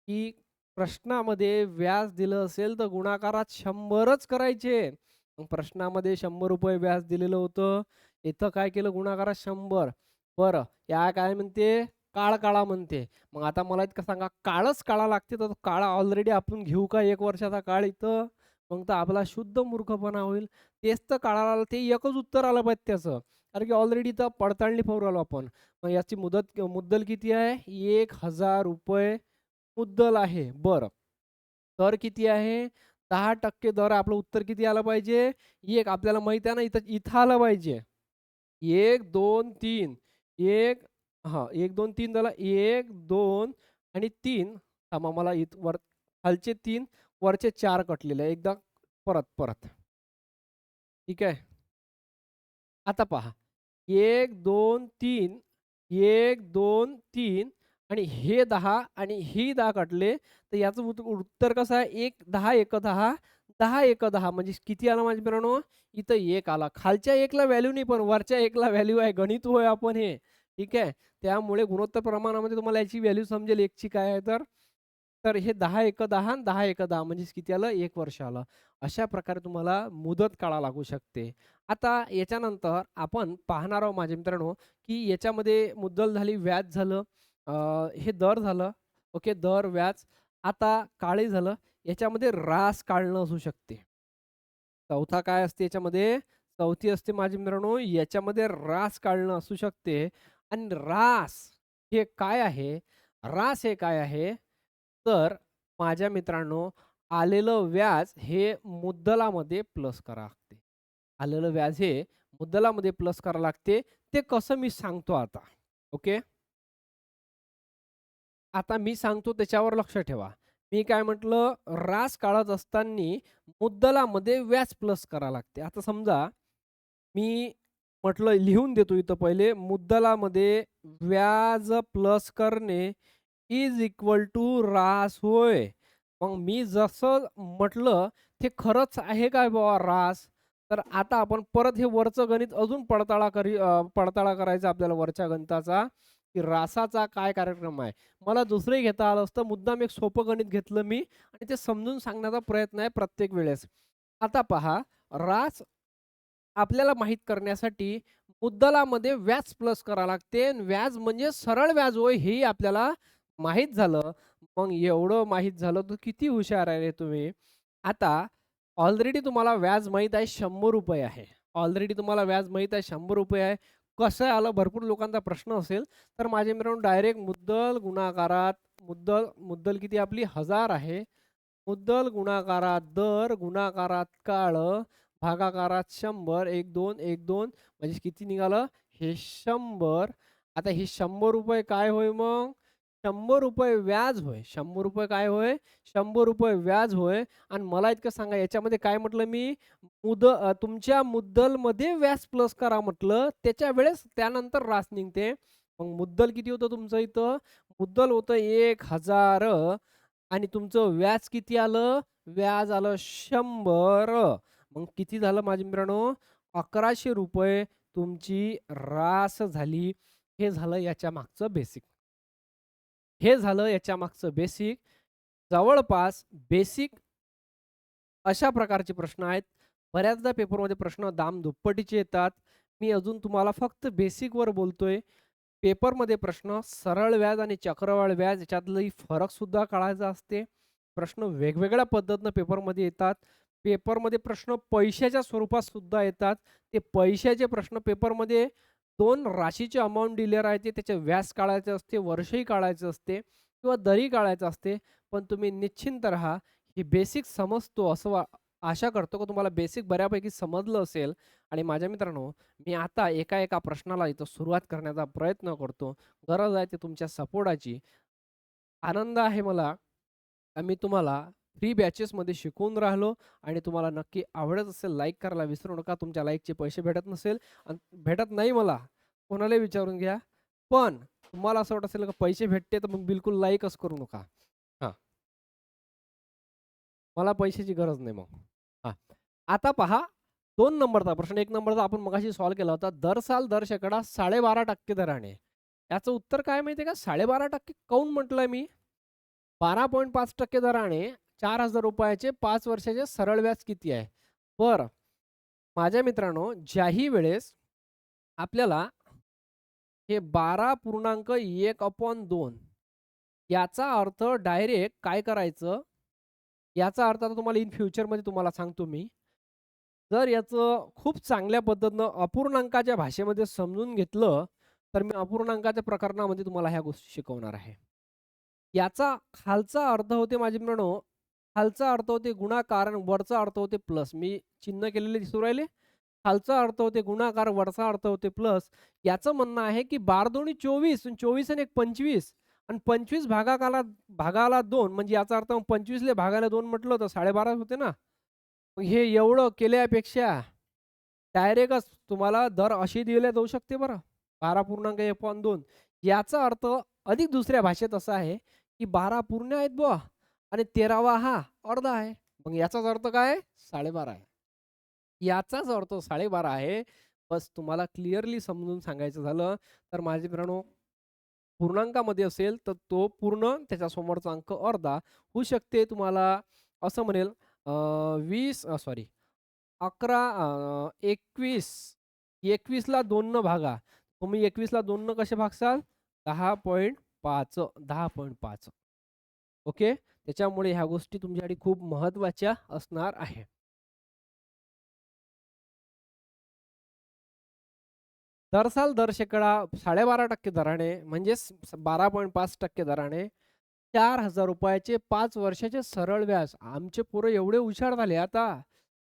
Speaker 1: की प्रश्नामध्ये व्याज दिलं असेल तर गुणाकारात 100च करायचे. मग प्रश्नामध्ये ₹100 व्याज दिलेलं होतं. इथं काय केलं गुणाकारात 100. बरं, या काय म्हणते? काळ काळा म्हणते. मग आता मला इतकं सांगा काळच काढा लागते तर काळ ऑलरेडी आपण घेऊ का 1 वर्षाचा काळ इथं? मग तर आपला शुद्ध मूर्खपणा होईल. तेच तर काढायला आलं ते एकच उत्तर आलं पाहिजे त्याचं. कारण की ऑलरेडी इथं पडताळणी करून आलो आपण. मग याची मुद्दल किती आहे? ₹1000 मुद्दल आहे. बरं. दर किती आहे? 10% दर. आपलं उत्तर किती आलं पाहिजे? 1. आपल्याला माहिती आहे ना, इथं इथं आलं पाहिजे. 1, 2, 3. 1 हां, 1, 2, 3 झाला. 1, 2 आणि 3. थांबा मला खालचे 3 वरचे 4 कटलेले आहे. एकदा परत. ठीक आहे. आता पहा. 1, 2, 3, 1, 2, 3 आणि हे 10 आणि ही 10 काढले, तर याचं उत्तर कसं आहे? 1, 10, 1, 10, 10, 1, 10 म्हणजे किती आला माझ्या मित्रांनो? इथं 1 आला. खालच्या 1 ला व्हॅल्यू नाही, पण वरच्या 1 ला व्हॅल्यू आहे. गणित होय आपण हे. ठीक आहे. त्यामुळे गुणोत्तर प्रमाणामध्ये तुम्हाला याची व्हॅल्यू समजेल 1 ची काय आहे तर. तर हे 10, 1, 10 आणि 10, 1, 10 म्हणजे किती आलं? 1 वर्ष आलं. अशा प्रकारे तुम्हाला मुदत काढा लागू शकते. आता याच्यानंतर आपण पाहणार आहोत माझ्या मित्रांनो, की याच्यामध्ये मुद्दल झाली, व्याज झालं, अ, हे दर झालं. ओके, दर, व्याज. आता काळे झालं. याच्यामध्ये रास काढणं असू शकते. चौथा काय असते याच्यामध्ये? चौथी असते माझ्या मित्रांनो, याच्यामध्ये रास काढणं असू शकते. आणि रास हे काय आहे? रास हे काय आहे? तर माझ्या मित्रांनो, आलेलं व्याज हे मुद्दलामध्ये प्लस करावं लागते. आलेलं व्याज हे मुद्दलामध्ये प्लस करावं लागते. ते कसं मी सांगतो आता. ओके. आता मी सांगतो त्याच्यावर लक्ष ठेवा. मी काय म्हटलं, रास काढत असताना मुद्दलामध्ये व्याज प्लस करावं लागते. आता समजा मी म्हटलं लिहून देतो इथं पहिले, मुद्दलामध्ये व्याज प्लस करणे इज इक्वल टू रास होय. मग मी जसं म्हटलं ते खरंच आहे काय बाबा रास? तर आता आपण परत हे वरचं गणित अजून पडताळा करायचा आपल्याला वरच्या गणिताचा, की रासाचा काय कार्यक्रम आहे. मला दुसरंही घेता आलं असतं. मुद्दाम एक सोपं गणित घेतलं मी आणि ते समजून सांगण्याचा प्रयत्न आहे प्रत्येक वेळेस. आता पहा, रास आपल्याला माहीत करण्यासाठी मुद्दलामध्ये व्याज प्लस करावं लागते. व्याज म्हणजे सरळ व्याज होय, हेही आपल्याला माहीत झालं. मग एवढं माहीत झालं तर किती हुशार आहे रे तुम्ही. आता ऑलरेडी तुम्हाला व्याज माहीत आहे ₹100 आहे. ऑलरेडी तुम्हाला व्याज माहीत आहे ₹100 आहे. कसं आलं? भरपूर लोकांचा प्रश्न असेल, तर माझ्या मित्रांनो डायरेक्ट मुद्दल गुणाकारात मुद्दल किती आपली 1000 आहे. मुद्दल गुणाकारात दर गुणाकारात काळ भागाकारात 100, 1, 2, 1, 2 म्हणजे किती निघालं? हे 100. आता हे ₹100 काय होय मग? ₹100 व्याज होय. ₹100 काय होय? ₹100 व्याज होय. आणि मला इतकं सांगा, याच्यामध्ये काय म्हटलं मी? तुमच्या मुद्दलमध्ये व्याज प्लस करा म्हटलं. त्याच्या वेळेस त्यानंतर रास निघते. मग मुद्दल किती होतं तुमचं इथं? मुद्दल होतं 1000 आणि तुमचं व्याज किती आलं? व्याज आलं 100. मग किती झालं माझ्या मित्रांनो? ₹1100 तुमची रास झाली. हे झालं याच्या मागचं बेसिक. हे झालं याच्या मागचं बेसिक. जवळपास बेसिक अशा प्रकारचे प्रश्न आहेत. बऱ्याचदा पेपरमध्ये प्रश्न दाम-दुप्पटीचे येतात. मी अजून तुम्हाला फक्त बेसिकवर बोलतोय. पेपरमध्ये प्रश्न सरळ व्याज आणि चक्रवाढ व्याज याच्यातलाही फरकसुद्धा काढायचा असते. प्रश्न वेगवेगळ्या पद्धतीनं पेपरमध्ये येतात. पेपरमध्ये प्रश्न पैशाच्या स्वरूपात सुद्धा येतात. ते पैशाचे प्रश्न पेपरमध्ये 2 राशीचे अमाउंट दिले राहते. त्याचे व्याज काढायचे असते, वर्षही काढायचं असते किंवा दरही काढायचं असते. पण तुम्ही निश्चिंत राहा. हे बेसिक समजतो असं आशा करतो की तुम्हाला बेसिक बऱ्यापैकी समजलं असेल. आणि माझ्या मित्रांनो, मी आता एका प्रश्नाला इथं सुरुवात करण्याचा प्रयत्न करतो. गरज आहे ते तुमच्या सपोर्टाची. आनंद आहे मला, मी तुम्हाला फ्री बॅचेसमध्ये शिकवून राहिलो आणि तुम्हाला नक्की आवडत असेल लाईक करायला विसरू नका. तुमच्या लाईकचे पैसे भेटत नसेल आणि भेटत नाही मला, कोणालाही विचारून घ्या. पण तुम्हाला असं वाटत असेल का पैसे भेटते तर मग बिलकुल लाईकच करू नका. हां, मला पैशाची गरज नाही मग. हां, आता पहा 2 नंबरचा प्रश्न. 1 नंबरचा आपण मगाशी सॉल्व्ह केला होता. दर साल दर शेकडा 12.5% दराने. याचं उत्तर काय माहिती आहे का? 12.5% काऊन म्हटलंय मी? 12.5% दराने ₹4000 चे 5 वर्षाचे सरळ व्याज किती आहे? बरं, माझ्या मित्रांनो, ज्याही वेळेस आपल्याला हे 12.1/2 याचा अर्थ डायरेक्ट काय करायचं? याचा अर्थ आता तुम्हाला इन फ्युचरमध्ये तुम्हाला सांगतो मी. जर याचं खूप चांगल्या पद्धतीनं अपूर्णांकाच्या भाषेमध्ये समजून घेतलं, तर मी अपूर्णांकाच्या प्रकरणामध्ये तुम्हाला ह्या गोष्टी शिकवणार आहे. याचा खालचा अर्थ होते माझे मित्रांनो, खालचा अर्थ होते गुणाकार आणि वरचा अर्थ होते प्लस. मी चिन्ह केलेले दिसू राहिले? खालचा अर्थ होते गुणाकार, वरचा अर्थ होते प्लस. याचं म्हणणं आहे, की 12 दूनी 24 आणि 24 आणि 1 25 आणि 25 भागाला 2 म्हणजे याचा अर्थ 25 ले भागाला 2 म्हटलं तर 12.5 होते ना. मग हे एवढं केल्यापेक्षा डायरेक्टच तुम्हाला दर अशी दिले जाऊ शकते बरं. 12.1/2 याचा अर्थ अधिक दुसऱ्या भाषेत असा आहे, की 12 पूर्ण आहेत बुवा आणि 13वा हा अर्धा आहे. मग याचाच अर्थ काय? 12.5 आहे. याचाच अर्थ 12.5 आहे. बस तुम्हाला क्लिअरली समजून सांगायचं झालं, तर माझे मित्रांनो पूर्णांकामध्ये असेल, तर तो पूर्ण त्याच्या समोरचा अंक अर्धा होऊ शकते. तुम्हाला असं म्हणेल 11 21 21ला 2 न भागा. तुम्ही 21ला 2 न कसे भागसाल? 10.5 10.5 ओके. त्याच्यामुळे ह्या गोष्टी तुमच्यासाठी खूप महत्त्वाच्या असणार आहे. दरसाल दर शेकडा 12.5% दराने म्हणजेच 12.5% दराने ₹4,000 5 वर्षाचे सरळ व्याज. आमचे पोरं एवढे हुशार झाले आता.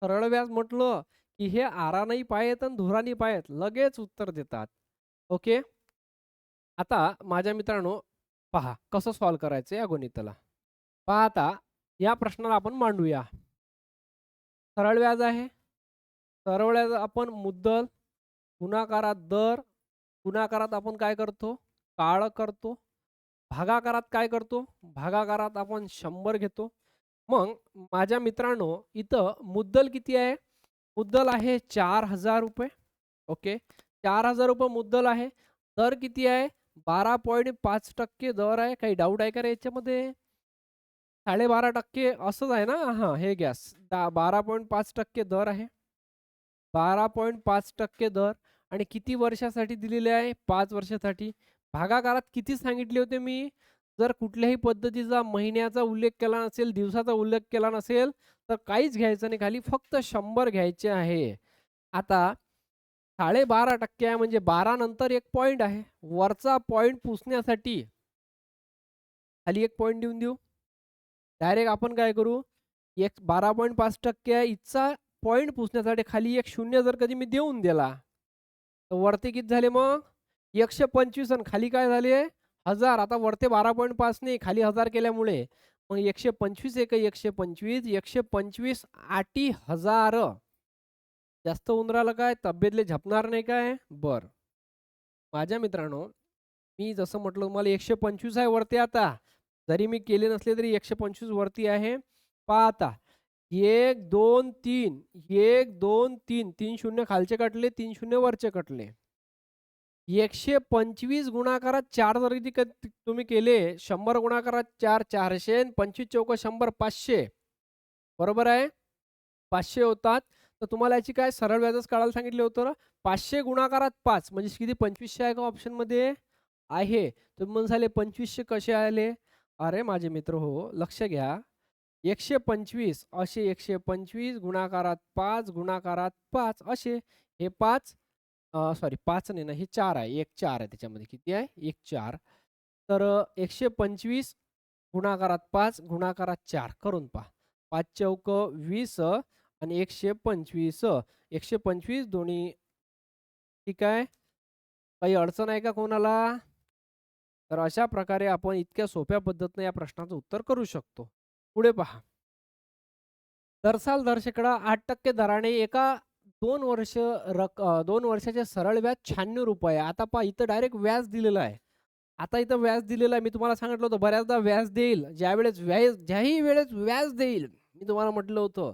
Speaker 1: सरळ व्याज म्हटलं, की हे आरानेही पायेत आणि धुरानी पायेत. लगेच उत्तर देतात. ओके. आता माझ्या मित्रांनो पहा कसं सॉल्व्ह करायचं या गणिताला. पहा आता या प्रश्नाला आपण मांडूया. सरळ व्याज आहे. सरळ व्याज आपण मुद्दल, गुणाकारात दर, गुणाकारात आपण काय करतो? काळ करतो. भागाकारात काय करतो? भागाकारात आपण 100 घेतो. मग माझ्या मित्रांनो इथं मुद्दल किती आहे? मुद्दल आहे ₹4,000 ओके. ₹4,000 मुद्दल आहे. दर किती आहे? 12.5% दर आहे. काही डाऊट आहे का रे याच्यामध्ये? 12.5% असंच आहे ना? हां, हे घ्या. 12.5% दर आहे. 12.5% दर आणि किती वर्षासाठी दिलेले आहे? 5 वर्षासाठी. भागाकारात किती सांगितले होते मी? जर कुठल्याही पद्धतीचा महिन्याचा उल्लेख केला नसेल, दिवसाचा उल्लेख केला नसेल, तर काहीच घ्यायचं नाही. खाली फक्त 100 घ्यायचे आहे. आता 12.5% आहे म्हणजे 12 नंतर एक पॉइंट आहे. वरचा पॉइंट पुसण्यासाठी खाली एक पॉइंट देऊन देऊ. डायरेक्ट आपण काय करू? 12.5% आहे इथचा पॉइंट पुसण्यासाठी खाली एक शून्य जर कधी मी देऊन दिला, तर वरती किती झाले मग? 125 आणि खाली काय झाले? 1000. आता वरती 12.5 नाही, खाली 1000 केल्यामुळे मग 125 एक 125, 125 आठी 1000. जास्त होऊन राहिलं काय? तब्येतले झपणार नाही काय? बरं. माझ्या मित्रांनो, मी जसं म्हटलं तुम्हाला 125 आहे वरती आता. जरी मी केले नसले तरी 125 वरती आहे. पहा आता 1, 2, 3, 1, 2, 3, 3 शून्य खालचे कटले, 3 शून्य वरचे कटले. 125 गुणाकारात 4 जरी तुम्ही केले, 100 गुणाकारात 4, 400 आणि 25 चौक 100, 500 बरोबर आहे? 500 होतात. तर तुम्हाला याची काय सरळ व्याजच काढायला सांगितलं होतं ना. 500 गुणाकारात 5 म्हणजे किती 2500 आहे का ऑप्शनमध्ये? आहे. तुम्ही म्हणाले 2500 कसे आले? अरे माझे मित्र हो, लक्ष घ्या. 125 असे 125 गुणाकारात 5 गुणाकारात 5 असे. हे 5 सॉरी 5 नाही ना, हे 4 आहे. 1 4 आहे त्याच्यामध्ये. किती आहे? 1 4. तर 125 गुणाकारात 5 गुणाकारात 4 करून पहा. 5 चौक 20 आणि 125. 125 दोन्ही ठीक आहे. काही अडचण आहे का कोणाला? तर अशा प्रकारे आपण इतक्या सोप्या पद्धतीने या प्रश्नाचं उत्तर करू शकतो. पुढे पहा. दरसाल दर शेकडा 8% दराने एका 2 वर्षाचे सरळ व्याज ₹96. आता पहा इथं डायरेक्ट व्याज दिलेलं आहे. आता इथं व्याज दिलेलं आहे. मी तुम्हाला सांगितलं होतं बऱ्याचदा व्याज देईल. ज्याही वेळेस व्याज देईल, मी तुम्हाला म्हटलं होतं,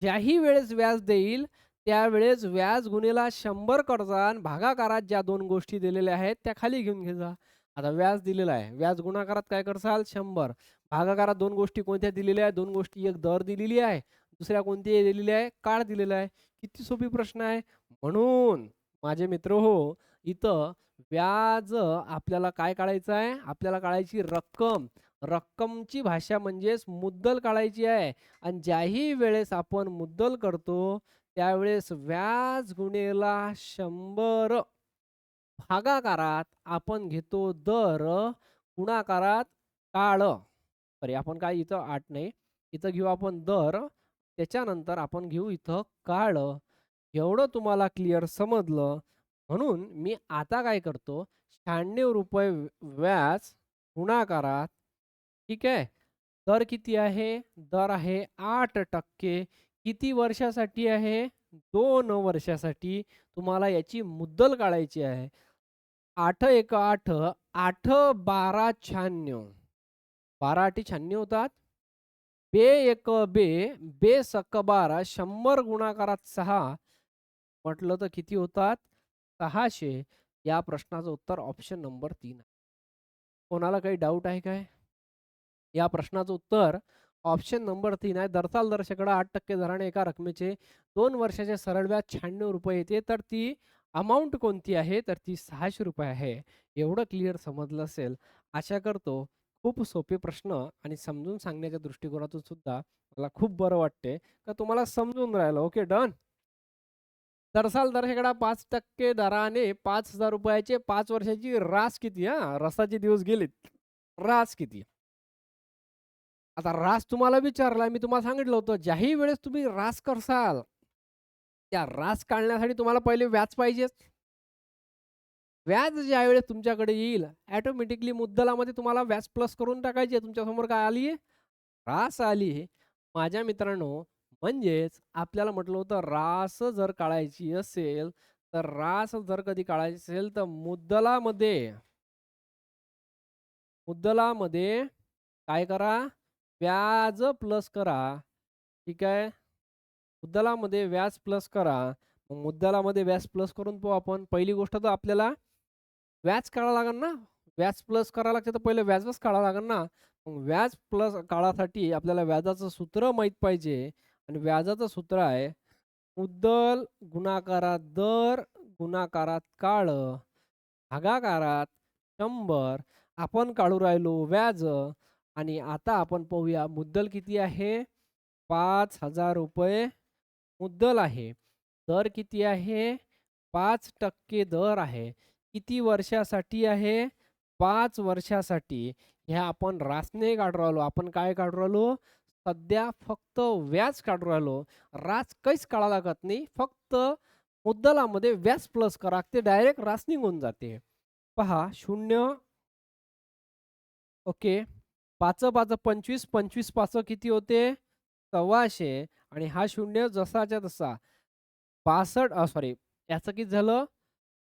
Speaker 1: ज्याही वेळेस व्याज देईल, त्यावेळेस व्याज गुणिले 100 कर्जा आणि भागाकारात ज्या 2 गोष्टी दिलेल्या आहेत, त्या खाली घेऊन घे जा. आता व्याज दिलेलं आहे. व्याज गुणाकारात काय करसाल? 100. भागाकारात 2 गोष्टी कोणत्या दिलेल्या आहेत? 2 गोष्टी, एक दर दिलेली आहे, दुसऱ्या कोणती दिलेली आहे? काळ दिलेला आहे. किती सोपी प्रश्न आहे. म्हणून माझे मित्र हो, इथं व्याज आपल्याला काय काढायचं आहे? आपल्याला काढायची रक्कम रक्कमची भाषा म्हणजेच मुद्दल काढायची आहे आणि ज्याही वेळेस आपण मुद्दल करतो, त्यावेळेस व्याज गुणिले 100 भागाकारात आपण घेतो दर, गुणाकारात काळ. सॉरी आपण काय इथं 8 नाही, इथं घेऊ आपण दर, त्याच्यानंतर आपण घेऊ इथं काळ. एवढं तुम्हाला क्लिअर समजलं. म्हणून मी आता काय करतो, ₹96 व्याज गुणाकारात, ठीक आहे. दर किती आहे? दर आहे 8%. किती वर्षासाठी आहे? 2 वर्षासाठी. तुम्हाला याची मुद्दल काढायची आहे. 8 एक 8, 8 12 96. 12 आठी 96 होतात. बे एक बे, बे सक 12, 100 गुणाकारात 6 म्हटलं तर किती होतात? 600. या प्रश्नाचं उत्तर ऑप्शन नंबर 3 आहे. कोणाला काही डाऊट आहे काय? या प्रश्नाचं उत्तर ऑप्शन नंबर 3 आहे. दरसाल दर शेकडा 8% दराने एका रकमेचे 2 वर्षाचे सरळ व्याज ₹96 येते. तर ती अमाउंट कोणती आहे? तर ती ₹600 आहे. एवढं क्लिअर समजलं असेल. आशा करतो खूप सोपे प्रश्न आणि समजून सांगण्याच्या दृष्टिकोनातून सुद्धा मला खूप बरं वाटते का तुम्हाला समजून राहिलं. Okay, done. दरसाल दर शेकडा 5% दराने ₹5000 5 वर्षाची रास किती? हां, रसाचे दिवस गेलेत. रास किती? आता रास तुम्हाला विचारला, मी तुम्हाला सांगितलं होतं, ज्याही वेळेस तुम्ही रास करसाल, त्या रास काढण्यासाठी तुम्हाला पहिले व्याज पाहिजेच. व्याज ज्यावेळेस तुमच्याकडे येईल, ऑटोमॅटिकली मुद्दलामध्ये तुम्हाला व्याज प्लस करून टाकायची आहे. तुमच्यासमोर काय आली आहे? रास आली आहे. माझ्या मित्रांनो, म्हणजेच आपल्याला म्हटलं होतं रास जर काढायची असेल, तर रास जर कधी काढायची असेल, तर मुद्दलामध्ये काय करा? व्याज प्लस करा. ठीक आहे. मुद्दलामध्ये व्याज प्लस करा. मग मुद्दलामध्ये व्याज प्लस करून पाहू आपण. पहिली गोष्ट तर आपल्याला व्याज काढावं लागेल ना. व्याज प्लस करावं लागते तर पहिले व्याजच काढावं लागेल ना. मग व्याज प्लस काढासाठी आपल्याला व्याजाचं सूत्र माहीत पाहिजे आणि व्याजाचं सूत्र आहे मुद्दल गुणाकारात दर गुणाकारात काळ भागाकारात 100. आपण काढू राहिलो व्याज आणि आता आपण पाहूया मुद्दल किती आहे? ₹5000 मुद्दल आहे. दर किती आहे? 5% दर आहे. किती वर्षासाठी आहे? 5 वर्षासाठी. ह्या आपण रासने काढू राहिलो. आपण काय काढू राहिलो? सध्या फक्त व्याज काढू राहिलो. रास काहीच काढावं लागत नाही. फक्त मुद्दलामध्ये व्याज प्लस करा. ते डायरेक्ट रास निघून जाते. पहा 0. ओके. 5 5 25, 25 5 किती होते? 1,400 आणि हा 0 जसाच्या तसा. 62 सॉरी, याचं किती झालं?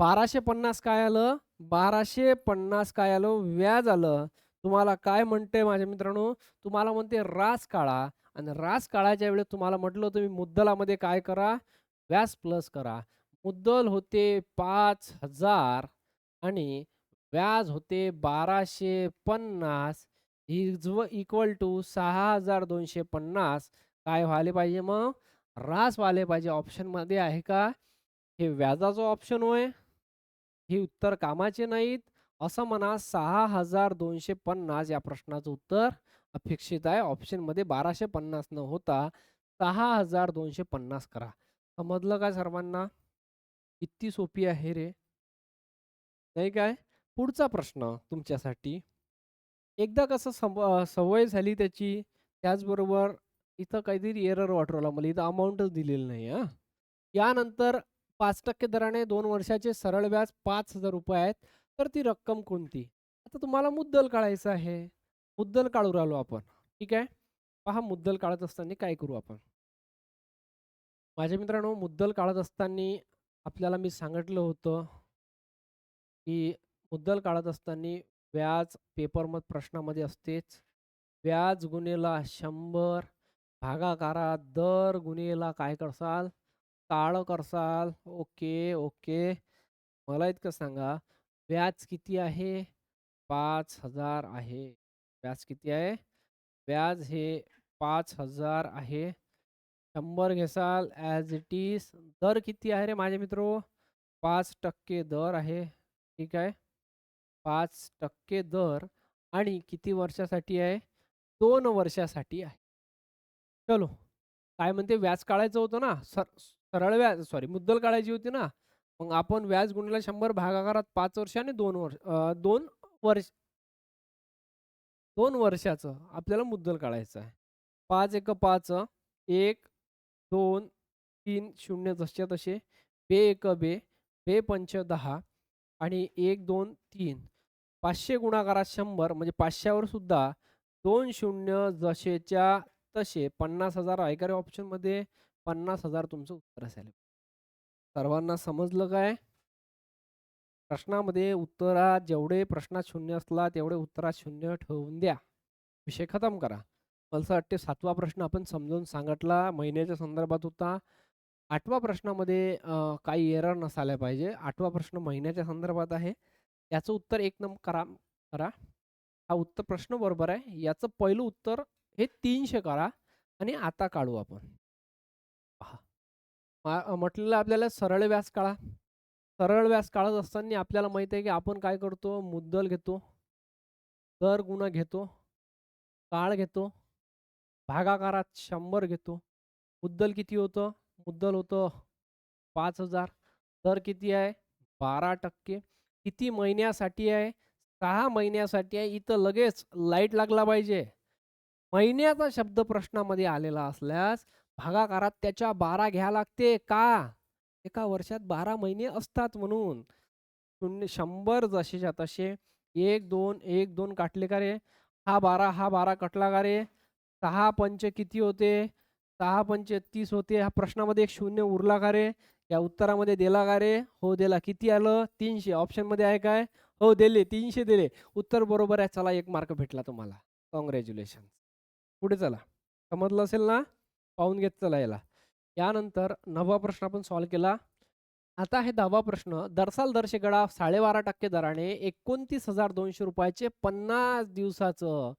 Speaker 1: 1250 काय आलं? 1250 काय आलं? व्याज आलं. तुम्हाला काय म्हणते माझ्या मित्रांनो? तुम्हाला म्हणते रास काढा आणि रास काढायच्या वेळेस तुम्हाला म्हटलं होतं मी मुद्दलामध्ये काय करा? व्याज प्लस करा. मुद्दल होते 5000 आणि व्याज होते 1250 इक्वल टू 6250. काय व्हायला पाहिजे मग? रास व्हायला पाहिजे. ऑप्शनमध्ये आहे का? हे व्याजाचं ऑप्शन होय. ही उत्तर कामाचे नाहीत. असं म्हणा 6250 या प्रश्नाचं उत्तर अपेक्षित आहे. ऑप्शनमध्ये 1250 न होता 6250 करा. समजलं का सर्वांना? किती सोपी आहे रे! नाही काय? पुढचा प्रश्न तुमच्यासाठी. एकदा कसं सवय झाली त्याची, त्याचबरोबर इथं काहीतरी एरर वाटू राहिला मला. इथं अमाउंटच दिलेली नाही हां. यानंतर 5% दराने 2 वर्षाचे सरळ व्याज ₹5000 आहेत. तर ती रक्कम कोणती? आता तुम्हाला मुद्दल काढायचं आहे. मुद्दल काढू राहिलो आपण. ठीक आहे. पहा मुद्दल काढत असताना काय करू आपण? माझ्या मित्रांनो, मुद्दल काढत असताना आपल्याला मी सांगितलं होतं, की मुद्दल काढत असताना व्याज पेपरमध्ये प्रश्नामध्ये असतेच. व्याज गुणिले 100 भागाकारात दर गुणिले काय करसाल? काळ करसाल. Okay, okay. मला इतकं सांगा, व्याज किती आहे? 5000 आहे. व्याज किती आहे? व्याज हे 5000 आहे. 100 घेसाल ॲज इट इज. दर किती आहे रे माझे मित्रो? 5% दर आहे. ठीक आहे. 5% दर आणि किती वर्षासाठी आहे? 2 वर्षासाठी आहे. चलो. काय म्हणते व्याज काढायचं होतं ना, सरळ व्याज सॉरी मुद्दल काढायची होती ना, मग आपण व्याज गुणिले 100 भागाकारात 5 वर्ष आणि 2 वर्ष 2 वर्ष 2 वर्षाचं आपल्याला मुद्दल काढायचं आहे. 5 एक 5 1, 2, 3 शून्य जसेच्या तसे. बे एक बे, बे पंच 10 आणि 1, 2, 3. 500 गुणाकारात 100 म्हणजे 500 वर सुद्धा 2 शून्य जसेच्या तसे 50,000 आहे का रे ऑप्शनमध्ये? 50,000 तुमचं उत्तर असेल. सर्वांना समजलं काय? प्रश्नामध्ये उत्तरात जेवढे प्रश्नात शून्य असला तेवढे उत्तरात शून्य ठेवून द्या. विषय खतम करा. मला असं वाटते 7वा प्रश्न आपण समजावून सांगितला. महिन्याच्या संदर्भात होता. 8व्या प्रश्नामध्ये काही एरर नसायला पाहिजे. 8वा प्रश्न महिन्याच्या संदर्भात आहे. याचं उत्तर 1 नंबर करा करा. हा उत्तर प्रश्न बरोबर आहे. याचं पहिलं उत्तर हे 300 करा आणि आता काढू आपण. पहा. म्हटलेलं आपल्याला सरळ व्याज काढा. सरळ व्याज काढत असताना आपल्याला माहिती आहे की आपण काय करतो? मुद्दल घेतो, दर गुणा घेतो, काळ घेतो, भागाकारात 100 घेतो. मुद्दल किती होतं? मुद्दल होतं 5,000. दर किती आहे? 12%. किती महिन्यासाठी आहे? 6 महिन्यासाठी आहे. इथं लगेच लाईट लागला पाहिजे. महिन्याचा शब्द प्रश्नामध्ये आलेला असल्यास भागाकारात त्याच्या 12 घ्यावे लागते. का? एका वर्षात 12 महिने असतात म्हणून. 100 जसेच्या तसे 1, 2, 1, 2 काटले का रे? हा 12 कटला का रे? 6 पंच किती होते? 6 पंच 30 होते. ह्या प्रश्नामध्ये एक शून्य उरला का रे? या उत्तरामध्ये दिला का रे? हो दिला. किती आलं? 300. ऑप्शनमध्ये आहे काय? हो दिले. 300 दिले. उत्तर बरोबर आहे. चला 1 मार्क भेटला तुम्हाला. काँग्रॅच्युलेशन. पुढे चला. समजलं असेल ना? पाहून घेत चला याला. यानंतर 9वा प्रश्न आपण सॉल्व्ह केला. आता आहे 10वा प्रश्न. दरसाल दरशेकडा 12.5% दराने ₹29,200 50 दिवसाचं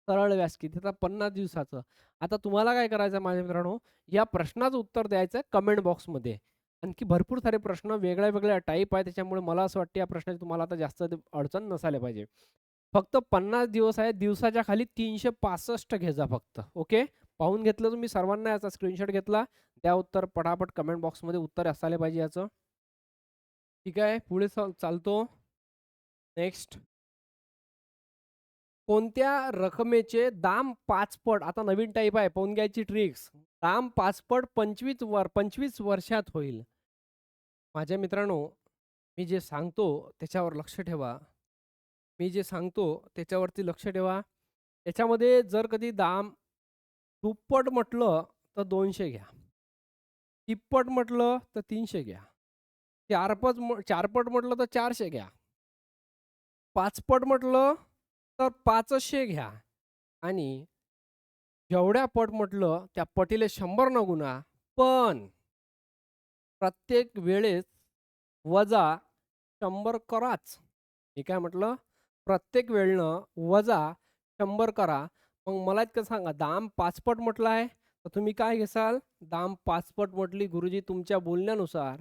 Speaker 1: सरळ व्याज किती? तर 50 दिवसाचं. आता तुम्हाला काय करायचं आहे माझ्या मित्रांनो, या प्रश्नाचं उत्तर द्यायचं आहे कमेंट बॉक्समध्ये. आणखी भरपूर सारे प्रश्न वेगळ्या-वेगळ्या टाइप आहे. त्याच्यामुळे मला असं वाटतं या प्रश्नाची तुम्हाला आता जास्त अडचण नसायला पाहिजे. फक्त 50 दिवस आहेत. दिवसाच्या खाली 365 घे जा फक्त. ओके. पाहून घेतलं तुम्ही सर्वांना याचा स्क्रीनशॉट घेतला. त्या उत्तर पटापट कमेंट बॉक्समध्ये उत्तर असायला पाहिजे याचं. ठीक आहे. पुढे चालतो. नेक्स्ट. कोणत्या रकमेचे दाम 5 पट आता नवीन टाइप आहे पाहून घ्यायची ट्रिक्स. दाम 5 पट 25 वर्षात होईल. माझ्या मित्रांनो, मी जे सांगतो त्याच्यावर लक्ष ठेवा. मी जे सांगतो त्याच्यावरती लक्ष ठेवा. त्याच्यामध्ये जर कधी दाम दुप्पट म्हटलं तर 200 घ्या. तिप्पट म्हटलं तर 300 घ्या. चारपट म्हटलं तर 400 घ्या. 5 पट म्हटलं तर 500 घ्या आणि जेवढ्या पट म्हटलं त्या पटीले 100 न गुणा. पण प्रत्येक वेळेस वजा 100 कराच. मी काय म्हटलं? प्रत्येक वेळेनं वजा 100 करा. मग मला इतकं सांगा दाम 5 पट म्हटलं आहे, तर तुम्ही काय घेसाल? दाम 5 पट म्हटली गुरुजी तुमच्या बोलण्यानुसार.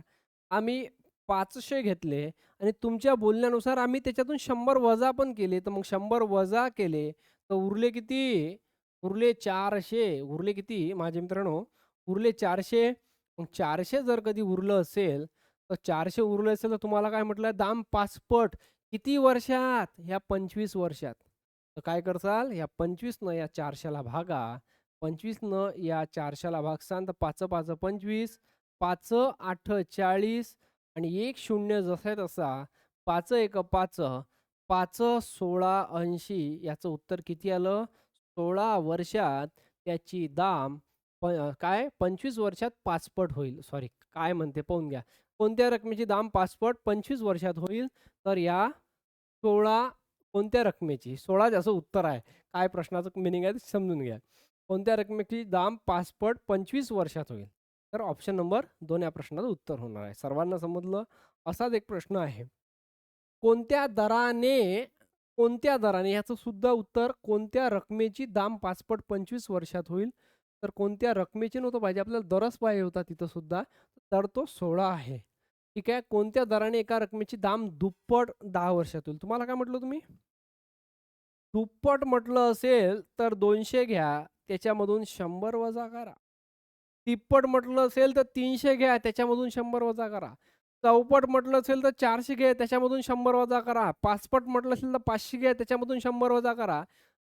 Speaker 1: आम्ही 500 घेतले आणि तुमच्या बोलण्यानुसार आम्ही त्याच्यातून 100 वजा पण केले. तर मग 100 वजा केले तर उरले किती? उरले 400. उरले किती माझे मित्रांनो? उरले 400. मग 400 जर कधी उरलं असेल, तर 400 उरलं असेल तर तुम्हाला काय म्हटलं दाम 5 पट. किती वर्षात? ह्या 25 वर्षात. तर काय करसाल? या 25 न या 400ला भागा. 25 न या 400ला भागसाल तर 5 5 25, 5 8 40 आणि 1 शून्य जसा तसा 5 1 5, 5 16 80 याचं उत्तर किती आलं? 16 वर्षात त्याची दाम काय 25 वर्षात 5 पट होईल. सॉरी काय म्हणते पाहून घ्या. कोणत्या रकमेची दाम 5 पट 25 वर्षात होईल? तर या 16 कोणत्या रकमेची? 16 ज्याचं उत्तर आहे. काय प्रश्नाचं मीनिंग आहे ते समजून घ्या. कोणत्या रकमेची दाम 5 पट 25 वर्षात होईल? तर ऑप्शन नंबर 2 या प्रश्नाचं उत्तर होणार आहे. सर्वांना समजलं? असाच एक प्रश्न आहे. कोणत्या दराने कोणत्या दराने ह्याचं सुद्धा उत्तर कोणत्या रकमेची दाम 5 पट 25 वर्षात होईल? तर कोणत्या रकमेची नव्हतं पाहिजे आपल्याला दरच पाहिजे होता तिथं सुद्धा. तर तो 16 आहे. ठीक आहे. कोणत्या दराने एका रकमेची दाम दुप्पट 10 वर्षात होईल? तुम्हाला काय म्हटलं तुम्ही? दुप्पट म्हटलं असेल तर 200 घ्या, त्याच्यामधून 100 वजा करा. तिप्पट म्हटलं असेल तर 300 घ्या, त्याच्यामधून 100 वजा करा. चौपट म्हटलं असेल तर 400 घ्या, त्याच्यामधून 100 वजा करा. पाचपट म्हटलं असेल तर 500 घ्या, त्याच्यामधून 100 वजा करा.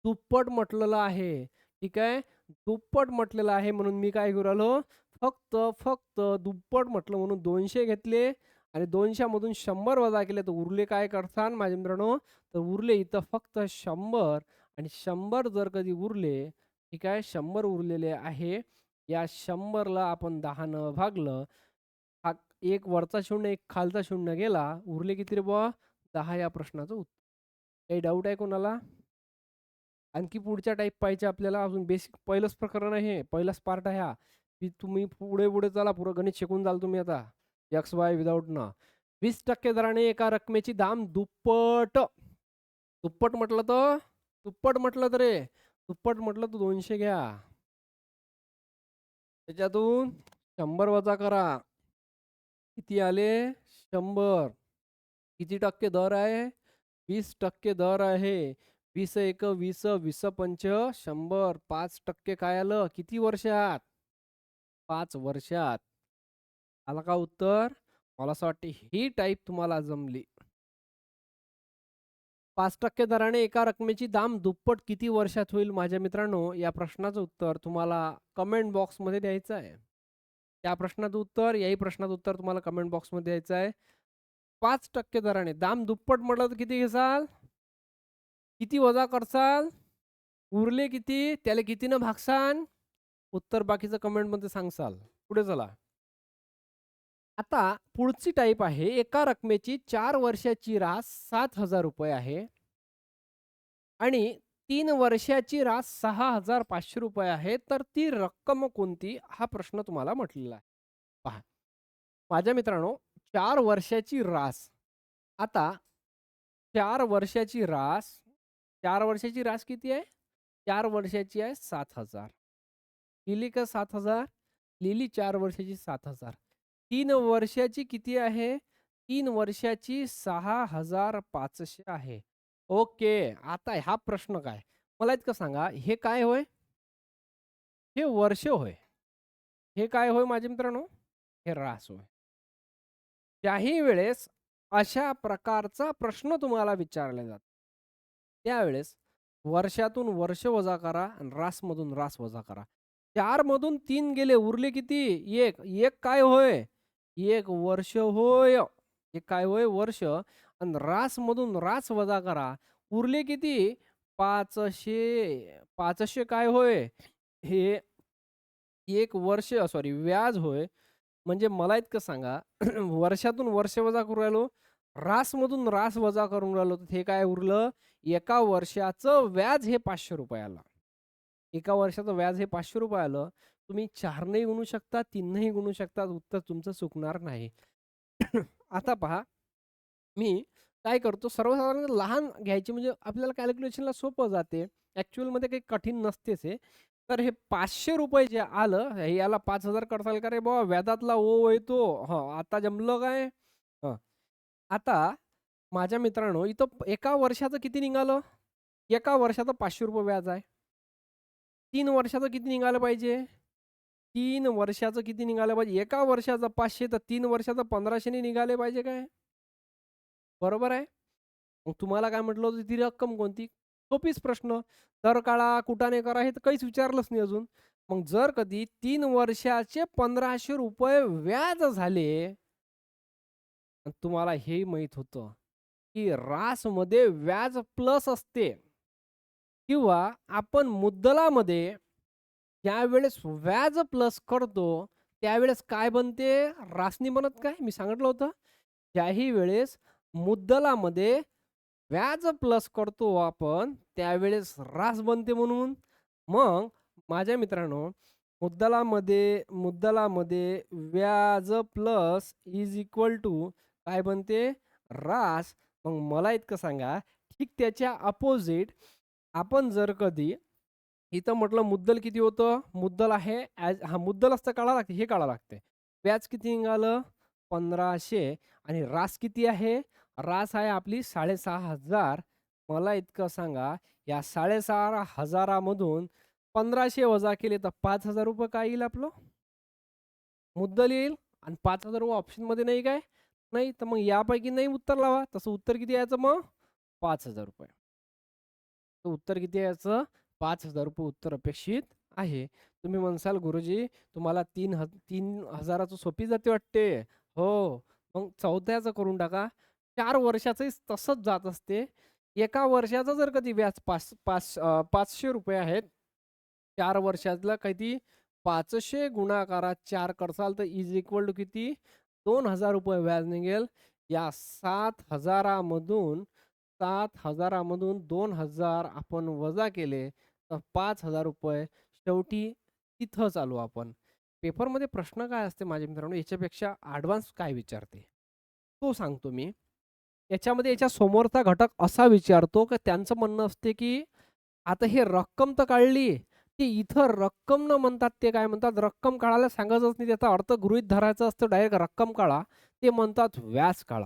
Speaker 1: दुप्पट म्हटलेलं आहे. ठीक आहे. दुप्पट म्हटलेलं आहे म्हणून मी काय करू राहिलो, फक्त दुप्पट म्हटलं म्हणून 200 घेतले आणि 200 मधून 100 वजा केले तर उरले काय करसान माझ्या मित्रांनो, तर उरले इथं फक्त 100 आणि 100 जर कधी उरले, ठीक आहे, 100 उरलेले आहे. या 100ला आपण 10 न भागलं, हा एक वरचा शून्य, एक खालचा शून्य गेला. उरले किती रे बुवा? 10 या प्रश्नाचं उत्तर. काही डाऊट आहे कोणाला? आणखी पुढच्या टाइप पाहिजे आपल्याला अजून बेसिक पहिलंच प्रकरण आहे, पहिलाच पार्ट आहे हा. की तुम्ही पुढे चला, पुरं गणित शिकून जाल तुम्ही आता. एक्स वाय विदाऊट न. 20% दराने एका रकमेची दाम दुप्पट. दुप्पट म्हटलं तर दुप्पट म्हटलं तर रे दुप्पट म्हटलं तर 200 घ्या. त्याच्यातून 100 वजा करा. किती आले? 100. किती टक्के दर आहे? 20% दर आहे. 20 एक 20, 20 पंच 100. 5% काय आलं? किती वर्षात? 5 वर्षात. आला का उत्तर? मला असं वाटतं ही टाईप तुम्हाला जमली. 5% दराने एका रकमेची दाम दुप्पट किती वर्षात होईल माझ्या मित्रांनो? या प्रश्नाचं उत्तर तुम्हाला कमेंट बॉक्समध्ये द्यायचं आहे. त्या प्रश्नाचं उत्तर, याही प्रश्नाचं उत्तर तुम्हाला कमेंट बॉक्समध्ये द्यायचं आहे. 5% दराने दाम दुप्पट म्हटलं तर किती घेसाल? किती वजा करसाल? उरले किती? त्याला कितीनं भागसाल? उत्तर बाकीचं कमेंटमध्ये सांगसाल. पुढे चला. आता पुढची टाईप आहे, एका रकमेची 4 वर्षाची रास ₹7,000 आहे आणि 3 वर्षाची रास ₹6,500 आहे. तर ती रक्कम कोणती? हा प्रश्न तुम्हाला म्हटलेला आहे. पहा, माझ्या मित्रांनो, 4 वर्षाची रास. आता 4 वर्षाची रास, 4 वर्षाची रास किती आहे? 4 वर्षाची आहे 7,000. लिहिली का 7,000? लिहिली 4 वर्षाची 7,000. 3 वर्षाची किती आहे? 3 वर्षाची 6,500 आहे. ओके. आता हा प्रश्न काय? मला इतकं सांगा, हे काय होय? हे वर्ष होय. हे काय होय माझे मित्रांनो? हे रास होय. त्याही वेळेस अशा प्रकारचा प्रश्न तुम्हाला विचारला जातो. त्यावेळेस वर्षातून वर्ष वजा करा आणि रासमधून रास वजा करा. 4 मधून 3 गेले, उरले किती? 1. 1 काय होय? 1 वर्ष होय. हे काय होय? वर्ष. आणि रासमधून रास वजा करा. उरले किती? 500. 500 काय होय? हे 1 वर्ष सॉरी व्याज होय. म्हणजे मला इतकं सांगा वर्षातून वर्ष वजा करून राहिलो, रासमधून रास वजा करून राहिलो, तर हे काय उरलं? एका वर्षाचं व्याज हे ₹500 आलं. एका वर्षाचं व्याज हे ₹500 आलं. तुम्ही 4 नेही गुणू शकता, 3 नेही गुणू शकता. उत्तर तुमचं चुकणार नाही. आता पहा, मी काय करतो, सर्वसाधारण लहान घ्यायची म्हणजे आपल्याला कॅल्क्युलेशनला सोपं जाते. ॲक्चुअलमध्ये काही कठीण नसतेच हे. तर हे ₹500 जे आलं, हे याला 5,000 करताल का रे बुवा? व्याजातला ओघ येतो. हं, आता जमलं काय? हं. आता माझ्या मित्रांनो, इथं एका वर्षाचं किती निघालं? एका वर्षाचं ₹500 व्याज आहे. 3 वर्षाचं किती निघालं पाहिजे? 3 वर्षाचं किती निघालं पाहिजे? एका वर्षाचं 500 तर 3 वर्षाचं 1,500 ने निघाले पाहिजे काय? बरोबर आहे? मग तुम्हाला काय म्हटलं होतं, ती रक्कम कोणती? सोपीच प्रश्न. दर काढा, कुठाने करा, हे तर काहीच विचारलंच नाही अजून. मग जर कधी 3 वर्षाचे ₹1,500 व्याज झाले आणि तुम्हाला हे माहीत होतं, की रासमध्ये व्याज प्लस असते किंवा आपण मुद्दलामध्ये ज्यावेळेस व्याज प्लस करतो, त्यावेळेस काय बनते? रास नाही बनत काय? मी सांगितलं होतं. ज्याही वेळेस मुद्दलामध्ये व्याज प्लस करतो आपण, त्यावेळेस रास बनते म्हणून. मग माझ्या मित्रांनो, मुद्दलामध्ये व्याज प्लस इज इक्वल टू काय बनते? रास. मग मला इतकं सांगा, ठीक त्याच्या अपोजिट आपण जर कधी इथं म्हटलं मुद्दल किती होतं? मुद्दल आहे मुद्दल असतं काढावं लागते, हे काढावं लागते. व्याज किती निघालं? 1,500 आणि रास किती आहे? रास आहे आपली 6,500. मला इतकं सांगा, या 6,500 मधून 1500 वजा केले तर ₹5,000 काय येईल आपलं? मुद्दल येईल आणि ₹5,000 ऑप्शनमध्ये नाही काय? नाही. तर मग यापैकी नाही उत्तर लावा. तसं उत्तर किती यायचं मग? ₹5,000. तर उत्तर किती यायचं? ₹5,000 उत्तर अपेक्षित आहे. तुम्ही म्हणसाल, "गुरुजी तुम्हाला 3,000चं सोपी जाते वाटते." हो. मग 14चं करून टाका. 4 वर्षाचंही तसंच जात असते. एका वर्षाचं जर कधी व्याज ₹500 आहेत. 4 वर्षातलं किती? 500 गुणाकारात 4 करसाल तर इज इक्वल टू किती? ₹2,000 व्याज निघेल. या 7,000 मधून 2,000 आपण वजा केले तर ₹5,000 शेवटी तिथं चालू आपण. पेपरमध्ये प्रश्न काय असते माझ्या मित्रांनो, याच्यापेक्षा ॲडव्हान्स काय विचारते? तो सांगतो मी. याच्यामध्ये याच्या समोरचा घटक असा विचारतो, की त्यांचं म्हणणं असते, की आता हे रक्कम तर काढली, ते इथं रक्कम न म्हणतात ते काय म्हणतात, रक्कम काढायला सांगायचंच नाही. त्याचा अर्थ गृहीत धरायचा असतो डायरेक्ट रक्कम काढा. ते म्हणतात व्याज काढा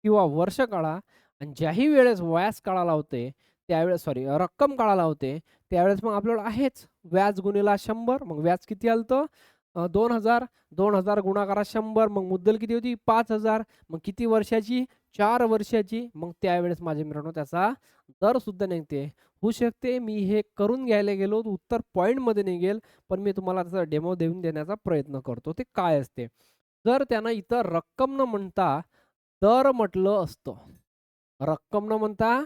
Speaker 1: किंवा वर्ष काढा आणि ज्याही वेळेस व्याज काढायला होते, त्यावेळेस सॉरी रक्कम काढायला होते, त्यावेळेस मग आपल्याला आहेच व्याज गुणिले 100. मग व्याज किती आलं 2,000. 2,000 गुणाकारात 100. मग मुद्दल किती होती? 5,000. मग किती वर्षाची? 4 वर्षाची. मग त्यावेळेस माझ्या मित्रांनो त्याचा दर सुद्धा निघते. होऊ शकते मी हे करून घ्यायला गेलो, तर उत्तर पॉइंटमध्ये निघेल, पण मी तुम्हाला त्याचा डेमो देऊन देण्याचा प्रयत्न करतो. ते काय असते? जर त्यानं इथं रक्कम न म्हणता दर म्हटलं असतं. रक्कम न म्हणता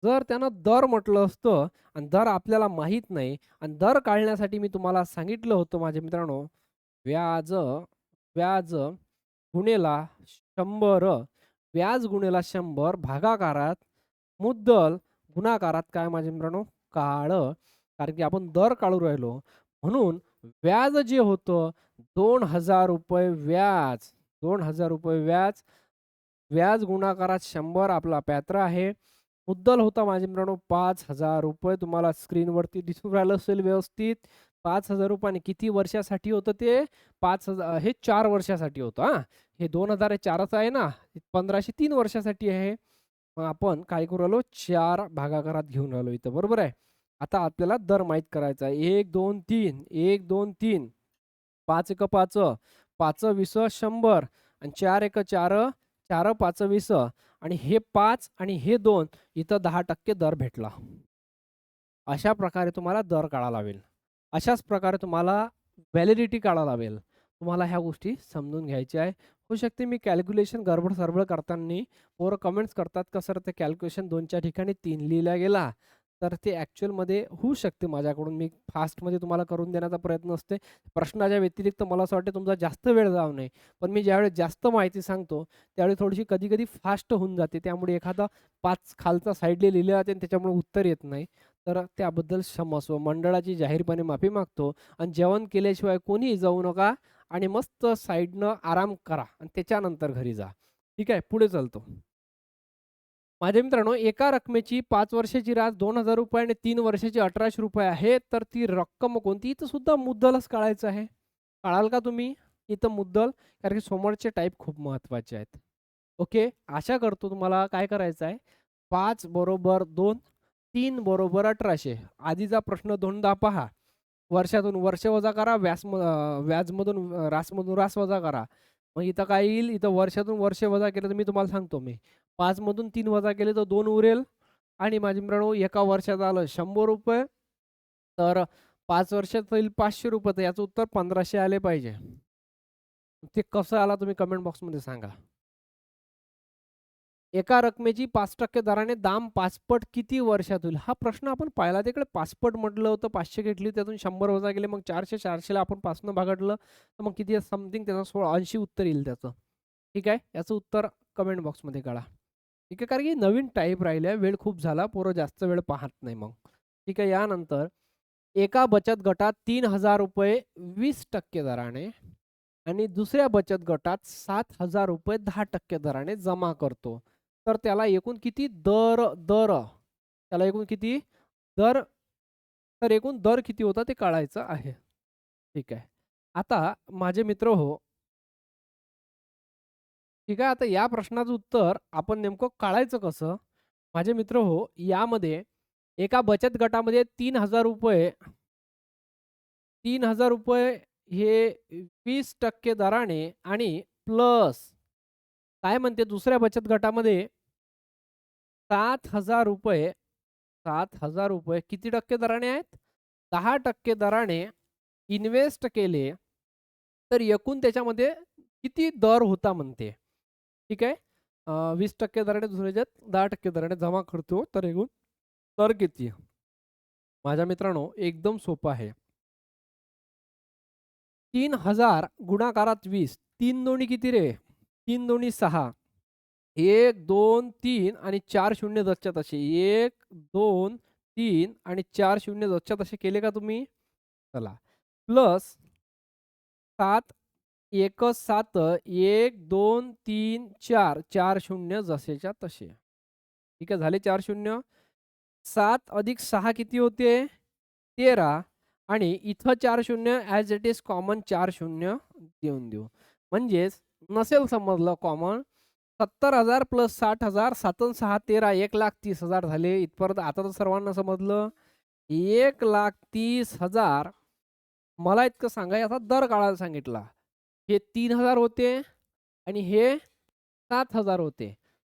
Speaker 1: जर त्यानं दर म्हटलं असतं आणि दर आपल्याला माहीत नाही आणि दर काढण्यासाठी मी तुम्हाला सांगितलं होतं माझ्या मित्रांनो, व्याज व्याज गुणिले 100 व्याज गुणिले 100 भागाकारात मुद्दल गुणाकारात काय माझ्या मित्रांनो? काळं. कारण की आपण दर काढू राहिलो. म्हणून व्याज जे होतं ₹2,000 व्याज. ₹2,000 व्याज. व्याज गुणाकारात 100 आपला पॅत्रा आहे. मुद्दल होता माझ्या मित्रांनो ₹5,000. तुम्हाला स्क्रीनवरती दिसून राहिलं असेल व्यवस्थित. ₹5,000 आणि किती वर्षासाठी होतं ते? 5,000 हे 4 वर्षासाठी होतं हां. हे 2,000 हे 4च आहे ना. 1500 3 वर्षासाठी आहे. मग आपण काय करू राहिलो? 4 भागाकारात घेऊन राहिलो इथं, बरोबर आहे. आता आपल्याला दर माहीत करायचा आहे. 1, 2, 3, 1, 2, 3, 5 एक 5, 5 20 100 आणि 4 एक 4, 4 5 20 आणि हे 5 आणि हे 2 इथं 10% दर भेटला. अशा प्रकारे तुम्हाला दर काढावा लागेल. अशाच प्रकारे तुम्हाला व्हॅलिडिटी काढावी लागेल. तुम्हाला ह्या गोष्टी समजून घ्यायच्या आहे. होऊ शकते मी कॅल्क्युलेशन गडबड-सरबड करताना पोरं कमेंट्स करतात का सर ते कॅल्क्युलेशन 2च्या ठिकाणी 3 लिहिला गेला. तर ते ॲक्चुअलमध्ये होऊ शकते माझ्याकडून मी फास्टमध्ये तुम्हाला करून देण्याचा प्रयत्न असते. प्रश्नाच्या व्यतिरिक्त मला असं वाटतं तुमचा जास्त वेळ जाऊ नये. पण मी ज्यावेळेस जास्त माहिती सांगतो, त्यावेळी थोडीशी कधी-कधी फास्ट होऊन जाते. त्यामुळे एखादा 5 खालचा साइडला लिहिलं जाते आणि त्याच्यामुळे उत्तर येत नाही. तर त्याबद्दल क्षमस्व. मंडळाची जाहीरपणे माफी मागतो आणि जेवण केल्याशिवाय कोणीही जाऊ नका आणि मस्त साईडनं आराम करा आणि त्याच्यानंतर घरी जा. ठीक आहे, पुढे चालतो. माझ्या मित्रांनो, एका रकमेची 5 वर्षाची रास ₹2,000 आणि 3 वर्षाची ₹1,800 आहे. तर ती रक्कम कोणती? इथं सुद्धा मुद्दलच काढायचं आहे. काढाल का तुम्ही? इथं मुद्दल, कारण की समोरचे टाइप खूप महत्त्वाचे आहेत. ओके. आशा करतो तुम्हाला काय करायचं आहे, 5 बरोबर 2, 3 बरोबर 1800. आधीचा प्रश्न दोनदा पहा. वर्षातून वर्ष वजा करा, व्याजमधून रासमधून रास वजा करा. मग इथं काय येईल? इथं वर्षातून वर्ष वजा केलं तर मी तुम्हाला सांगतो 5 मधून 3 वजा केले तर 2 उरेल आणि माझे मित्रांनो एका वर्षात आलं ₹100. तर 5 वर्षात होईल ₹500. तर याचं उत्तर 1,500 आले पाहिजे. ते कसं आला तुम्ही कमेंट बॉक्समध्ये सांगा. एका रकमेची 5% दराने दाम 5 पट किती वर्षात होईल? हा प्रश्न आपण पाहिला. तिकडे 5 पट म्हटलं होतं, 500 घेतली, त्यातून 100 वजा केले, मग 400. 400ला आपण 5 न भागाडलं, तर मग किती समथिंग त्याचं 80 उत्तर येईल त्याचं. ठीक आहे. याचं उत्तर कमेंट बॉक्समध्ये काढा. ठीक आहे. कारण की नवीन टाईप राहिल्या, वेळ खूप झाला, पोरं जास्त वेळ पाहत नाही मग. ठीक आहे. यानंतर एका बचत गटात ₹3,000 20% दराने आणि दुसऱ्या बचत गटात ₹7,000 10% दराने जमा करतो. तर त्याला एकूण किती दर दर त्याला एकूण किती दर तर एकूण दर किती होता ते काढायचं आहे. ठीक आहे. आता माझे मित्र हो, ठीक आहे. आता या प्रश्नाचं उत्तर आपण नेमकं काढायचं कसं? माझे मित्र हो, यामध्ये एका बचत गटामध्ये ₹3000 ₹3000 हे 20% दराने आणि प्लस काय म्हणते दुसऱ्या बचत गटामध्ये ₹7000 ₹7000 किती टक्के दराने आहेत? 10% दराने इन्व्हेस्ट केले, तर एकूण त्याच्यामध्ये किती दर होता म्हणते. ठीक आहे. 20% दराने दुसऱ्याच्यात 10% दराने जमा करतो, तर एकूण दर किती? माझ्या मित्रांनो एकदम सोपं आहे. 3000 गुणाकारात 20. 3 दोन्ही किती रे? 3 दोन्ही 6. 1, 2, 3 आणि 4 शून्य जसच्या तसे. 1, 2, 3 आणि 4 शून्य जसच्या तसे केले का तुम्ही? चला. प्लस 7 एकच 7 1, 2, 3, 4. 4 शून्य जसेच्या तसे. ठीक आहे, झाले 4 शून्य. 7 अधिक 6 किती होते? 13 आणि इथं 4 शून्य ॲज इट इज कॉमन 4 शून्य देऊन देऊ. म्हणजेच नसेल समजलं कॉमन 70,000 प्लस 60,000 7 आणि 6 13 1,30,000 झाले. इथपर्यंत आता तर सर्वांना समजलं. 1,30,000 मला इतकं सांगा याचा दर काढायला सांगितला. हे 3,000 होते आणि हे 7,000 होते.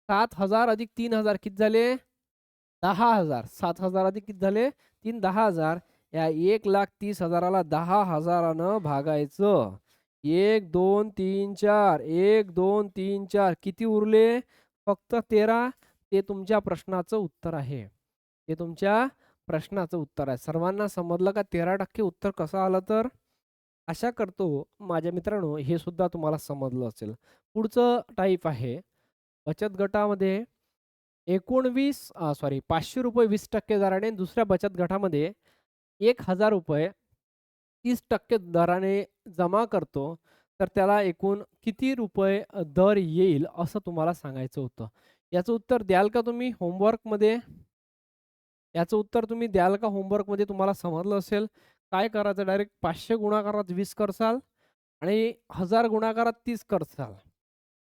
Speaker 1: 7,000 अधिक 3,000 किती झाले? 10,000. 7,000 अधिक किती झाले? 3 10,000. या 1,30,000ला 10,000नं भागायचं. 1, 2, 3, 4. 1, 2, 3, 4 किती उरले? फक्त 13. ते तुमच्या प्रश्नाचं उत्तर आहे. ते तुमच्या प्रश्नाचं उत्तर आहे. सर्वांना समजलं का 13% उत्तर कसं आलं तर? आशा करतो माझ्या मित्रांनो हे सुद्धा तुम्हाला समजलं असेल. पुढचं टाईप आहे बचत गटामध्ये 500 रुपये 20% दराने दुसऱ्या बचत गटामध्ये ₹1000 30% दराने जमा करतो, तर त्याला एकूण किती रुपये दर येईल असं तुम्हाला सांगायचं होतं. याचं उत्तर द्याल का तुम्ही होमवर्कमध्ये? याचं उत्तर तुम्ही द्याल का होमवर्कमध्ये? तुम्हाला समजलं असेल. काय करायचं डायरेक्ट 500 गुणाकारात 20 करसाल आणि 1000 गुणाकारात 30 करसाल.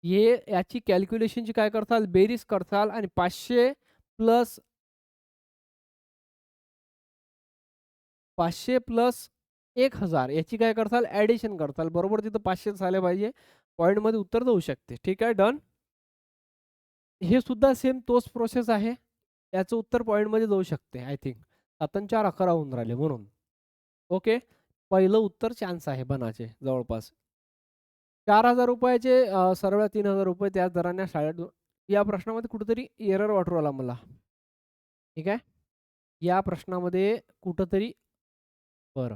Speaker 1: हे याची कॅल्क्युलेशनची काय करसाल बेरीज करसाल आणि 500 प्लस 1000 याची काय करसाल ॲडिशन करसाल. बरोबर तिथं 500 झाले पाहिजे. पॉइंटमध्ये उत्तर जाऊ शकते. ठीक आहे, डन. हे सुद्धा सेम तोच प्रोसेस आहे. याचं उत्तर पॉइंटमध्ये जाऊ शकते आय थिंक. 7 आणि 4 11 होऊन राहिले म्हणून. ओके. पहिलं उत्तर चान्स आहे बनाचे जवळपास. ₹4,000 सरळ ₹3,000 त्याच दराने शाळेत या प्रश्नामध्ये कुठेतरी एरर वाटू राहिला मला. ठीक आहे. या प्रश्नामध्ये कुठेतरी बरं.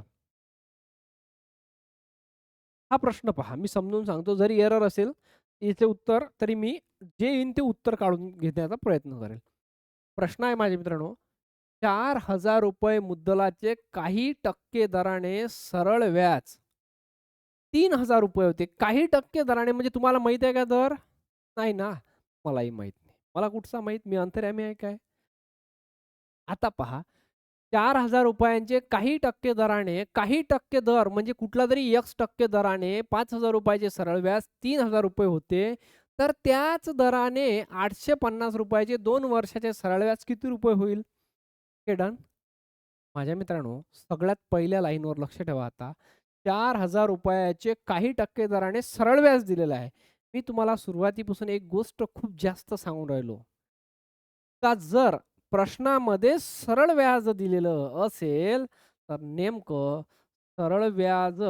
Speaker 1: हा प्रश्न पहा, मी समजून सांगतो. जरी एरर असेल, याचे उत्तर तरी मी जे येईन ते उत्तर काढून घेण्याचा प्रयत्न करेल. प्रश्न आहे माझ्या मित्रांनो, ₹4,000 मुद्दलाचे काही टक्के दराने सरळ व्याज ₹3,000 होते. काही टक्के दराने म्हणजे तुम्हाला माहीत आहे का दर? नाही ना? मलाही माहीत नाही. मला कुठचा माहीत? मी अंतर्यामी आहे काय? आता पहा, ₹4,000 काही टक्के दराने, काही टक्के दर म्हणजे कुठलातरी एक्स टक्के दराने ₹5,000 सरळ व्याज ₹3,000 होते. तर त्याच दराने ₹850 2 वर्षाचे सरळ व्याज किती रुपये होईल? Okay, done. माझ्या मित्रांनो, सगळ्यात पहिल्या लाईनवर लक्ष ठेवा आता. ₹4,000 काही टक्के दराने सरळ व्याज दिलेलं आहे. मी तुम्हाला सुरुवातीपासून एक गोष्ट खूप जास्त सांगून राहिलो. का जर प्रश्नामध्ये सरळ व्याज दिलेलं असेल, तर नेमकं सरळ व्याज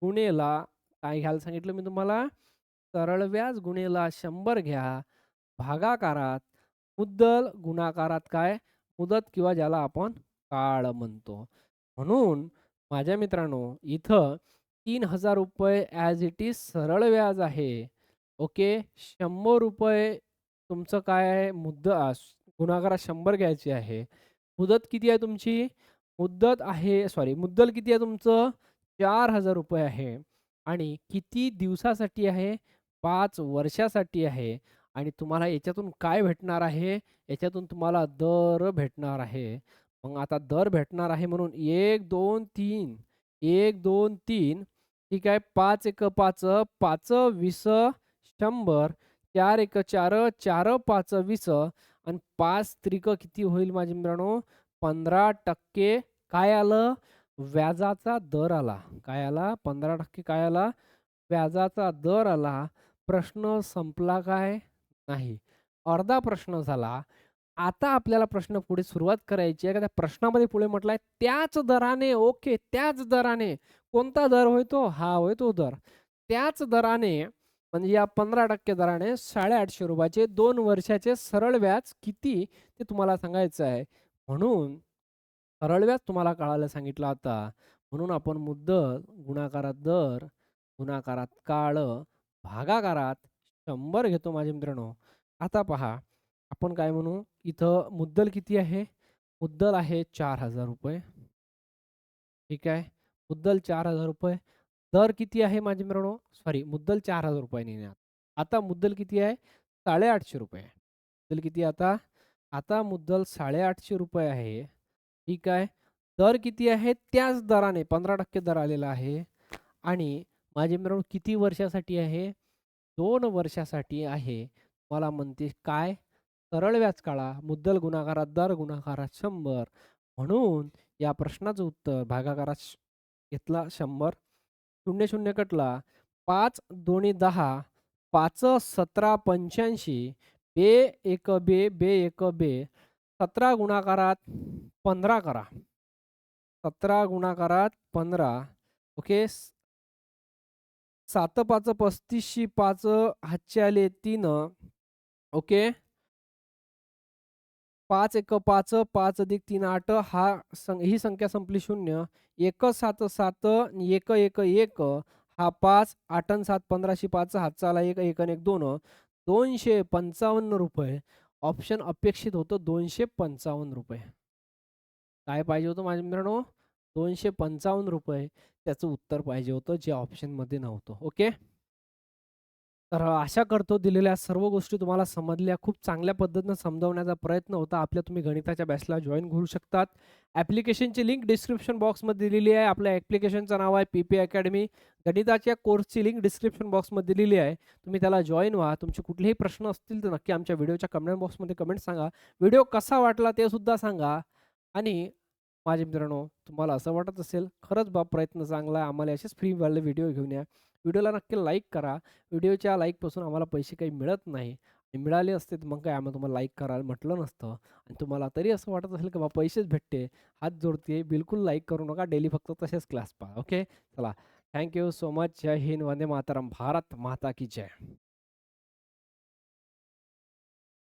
Speaker 1: गुणेला काय घ्यायला सांगितलं मी तुम्हाला? सरळ व्याज गुणेला 100 घ्या. भागाकारात मुद्दल गुणाकारात काय? मुदत किंवा ज्याला आपण काळ म्हणतो. म्हणून माझ्या मित्रांनो इथं ₹3,000 ॲज इट इज सरळ व्याज आहे. ओके. ₹100 तुमचं काय आहे गुणाकारात 100 घ्यायची आहे. मुदत किती आहे तुमची? मुद्दल किती आहे तुमचं? ₹4,000 आहे आणि किती दिवसासाठी आहे? 5 वर्षासाठी आहे आणि तुम्हाला याच्यातून काय भेटणार आहे? याच्यातून तुम्हाला दर भेटणार आहे. मग आता दर भेटणार आहे म्हणून 1, 2, 3 1, 2, 3 ठीक आहे. 5 एक 5 5 20 100 4 एक 4 4 5 20 आणि 5 त्रिक किती होईल माझे मित्रांनो? 15% काय आलं? व्याजाचा दर आला. काय आला? 15% काय आला? व्याजाचा दर आला. प्रश्न संपला काय? नाही. अर्धा प्रश्न झाला. आता आपल्याला प्रश्न पुढे सुरुवात करायची आहे. का त्या प्रश्नामध्ये पुढे म्हटलंय त्याच दराने, ओके, त्याच दराने. कोणता दर होय तो? हा होय तो दर. त्याच दराने म्हणजे या 15% दराने ₹850 चे 2 वर्षाचे सरळ व्याज किती ते तुम्हाला सांगायचं आहे. म्हणून सरळ व्याज तुम्हाला काढायला सांगितलं आता. म्हणून आपण मुद्दल गुणाकारात दर गुणाकारात काळ भागाकारात 100 घेतो माझे मित्रांनो. आता पहा आपण काय म्हणू इथं मुद्दल किती आहे? मुद्दल आहे ₹4000. ठीक आहे. मुद्दल ₹4000. दर किती आहे माझे मित्रांनो? सॉरी मुद्दल ₹4000 ने आता मुद्दल किती आहे? ₹850 मुद्दल किती आहे आता? आता मुद्दल ₹850 आहे. ठीक आहे. दर किती आहे? त्याच दराने 15% दर आलेला आहे आणि माझे मित्रांनो किती वर्षासाठी आहे? 2 वर्षासाठी आहे. मला म्हणते काय? सरळ व्याज काढा. मुद्दल गुणाकारात दर गुणाकारात 100 म्हणून या प्रश्नाचं उत्तर भागाकारात घेतला 100 शून्य शून्य कटला 5 दोन्ही 10 5 17 85 बे एक बे बे एक बे 17 गुणाकारात 15 करा 17 गुणाकारात 15 ओके 7 5 35 5 हातचे आले 3 ओके 5 एक 5 5 अधिक 3 8 ही संख्या संपली 0 1 7 7 1 1 1 हा 5 8 आणि 7 15शी 5 हातचा आला 1 1 आणि 1 2 ₹255 ऑप्शन अपेक्षित होतं ₹255 काय पाहिजे होतं माझ्या मित्रांनो ₹255 त्याचं उत्तर पाहिजे होतं जे ऑप्शनमध्ये नव्हतं ओके तर आशा करतो दिलेल्या सर्व गोष्टी तुम्हाला समजल्या. खूप चांगल्या पद्धतीनं समजावण्याचा प्रयत्न होता. आपल्या तुम्ही गणिताच्या बॅचला जॉइन करू शकतात. ॲप्लिकेशनची लिंक डिस्क्रिप्शन बॉक्समध्ये दिलेली आहे. आपल्या ॲप्लिकेशनचं नाव आहे पी-पी अकॅडमी. गणिताच्या कोर्सची लिंक डिस्क्रिप्शन बॉक्समध्ये दिलेली आहे. तुम्ही त्याला जॉइन व्हा. तुमचे कुठलेही प्रश्न असतील तर नक्की आमच्या व्हिडिओच्या कमेंट बॉक्समध्ये कमेंट सांगा. व्हिडिओ कसा वाटला ते सुद्धा सांगा आणि माझे मित्रांनो तुम्हाला असं वाटत असेल खरंच बाब प्रयत्न चांगला आहे आम्हाला असेच फ्रीवाले व्हिडिओ घेऊन या. व्हिडिओला नक्की लाईक करा. व्हिडिओच्या लाईकपासून आम्हाला पैसे काही मिळत नाही. आणि मिळाले असते तर मग काय आम्ही तुम्हाला लाईक करायला म्हटलं नसतं. आणि तुम्हाला तरी असं वाटत असेल की बाबा पैसेच भेटते, हात जोडते, बिलकुल लाईक करू नका. डेली फक्त तसेच क्लास पहा. ओके. चला थँक सो मच. जय हिंद. वंदे मातरम. भारत माता की जय.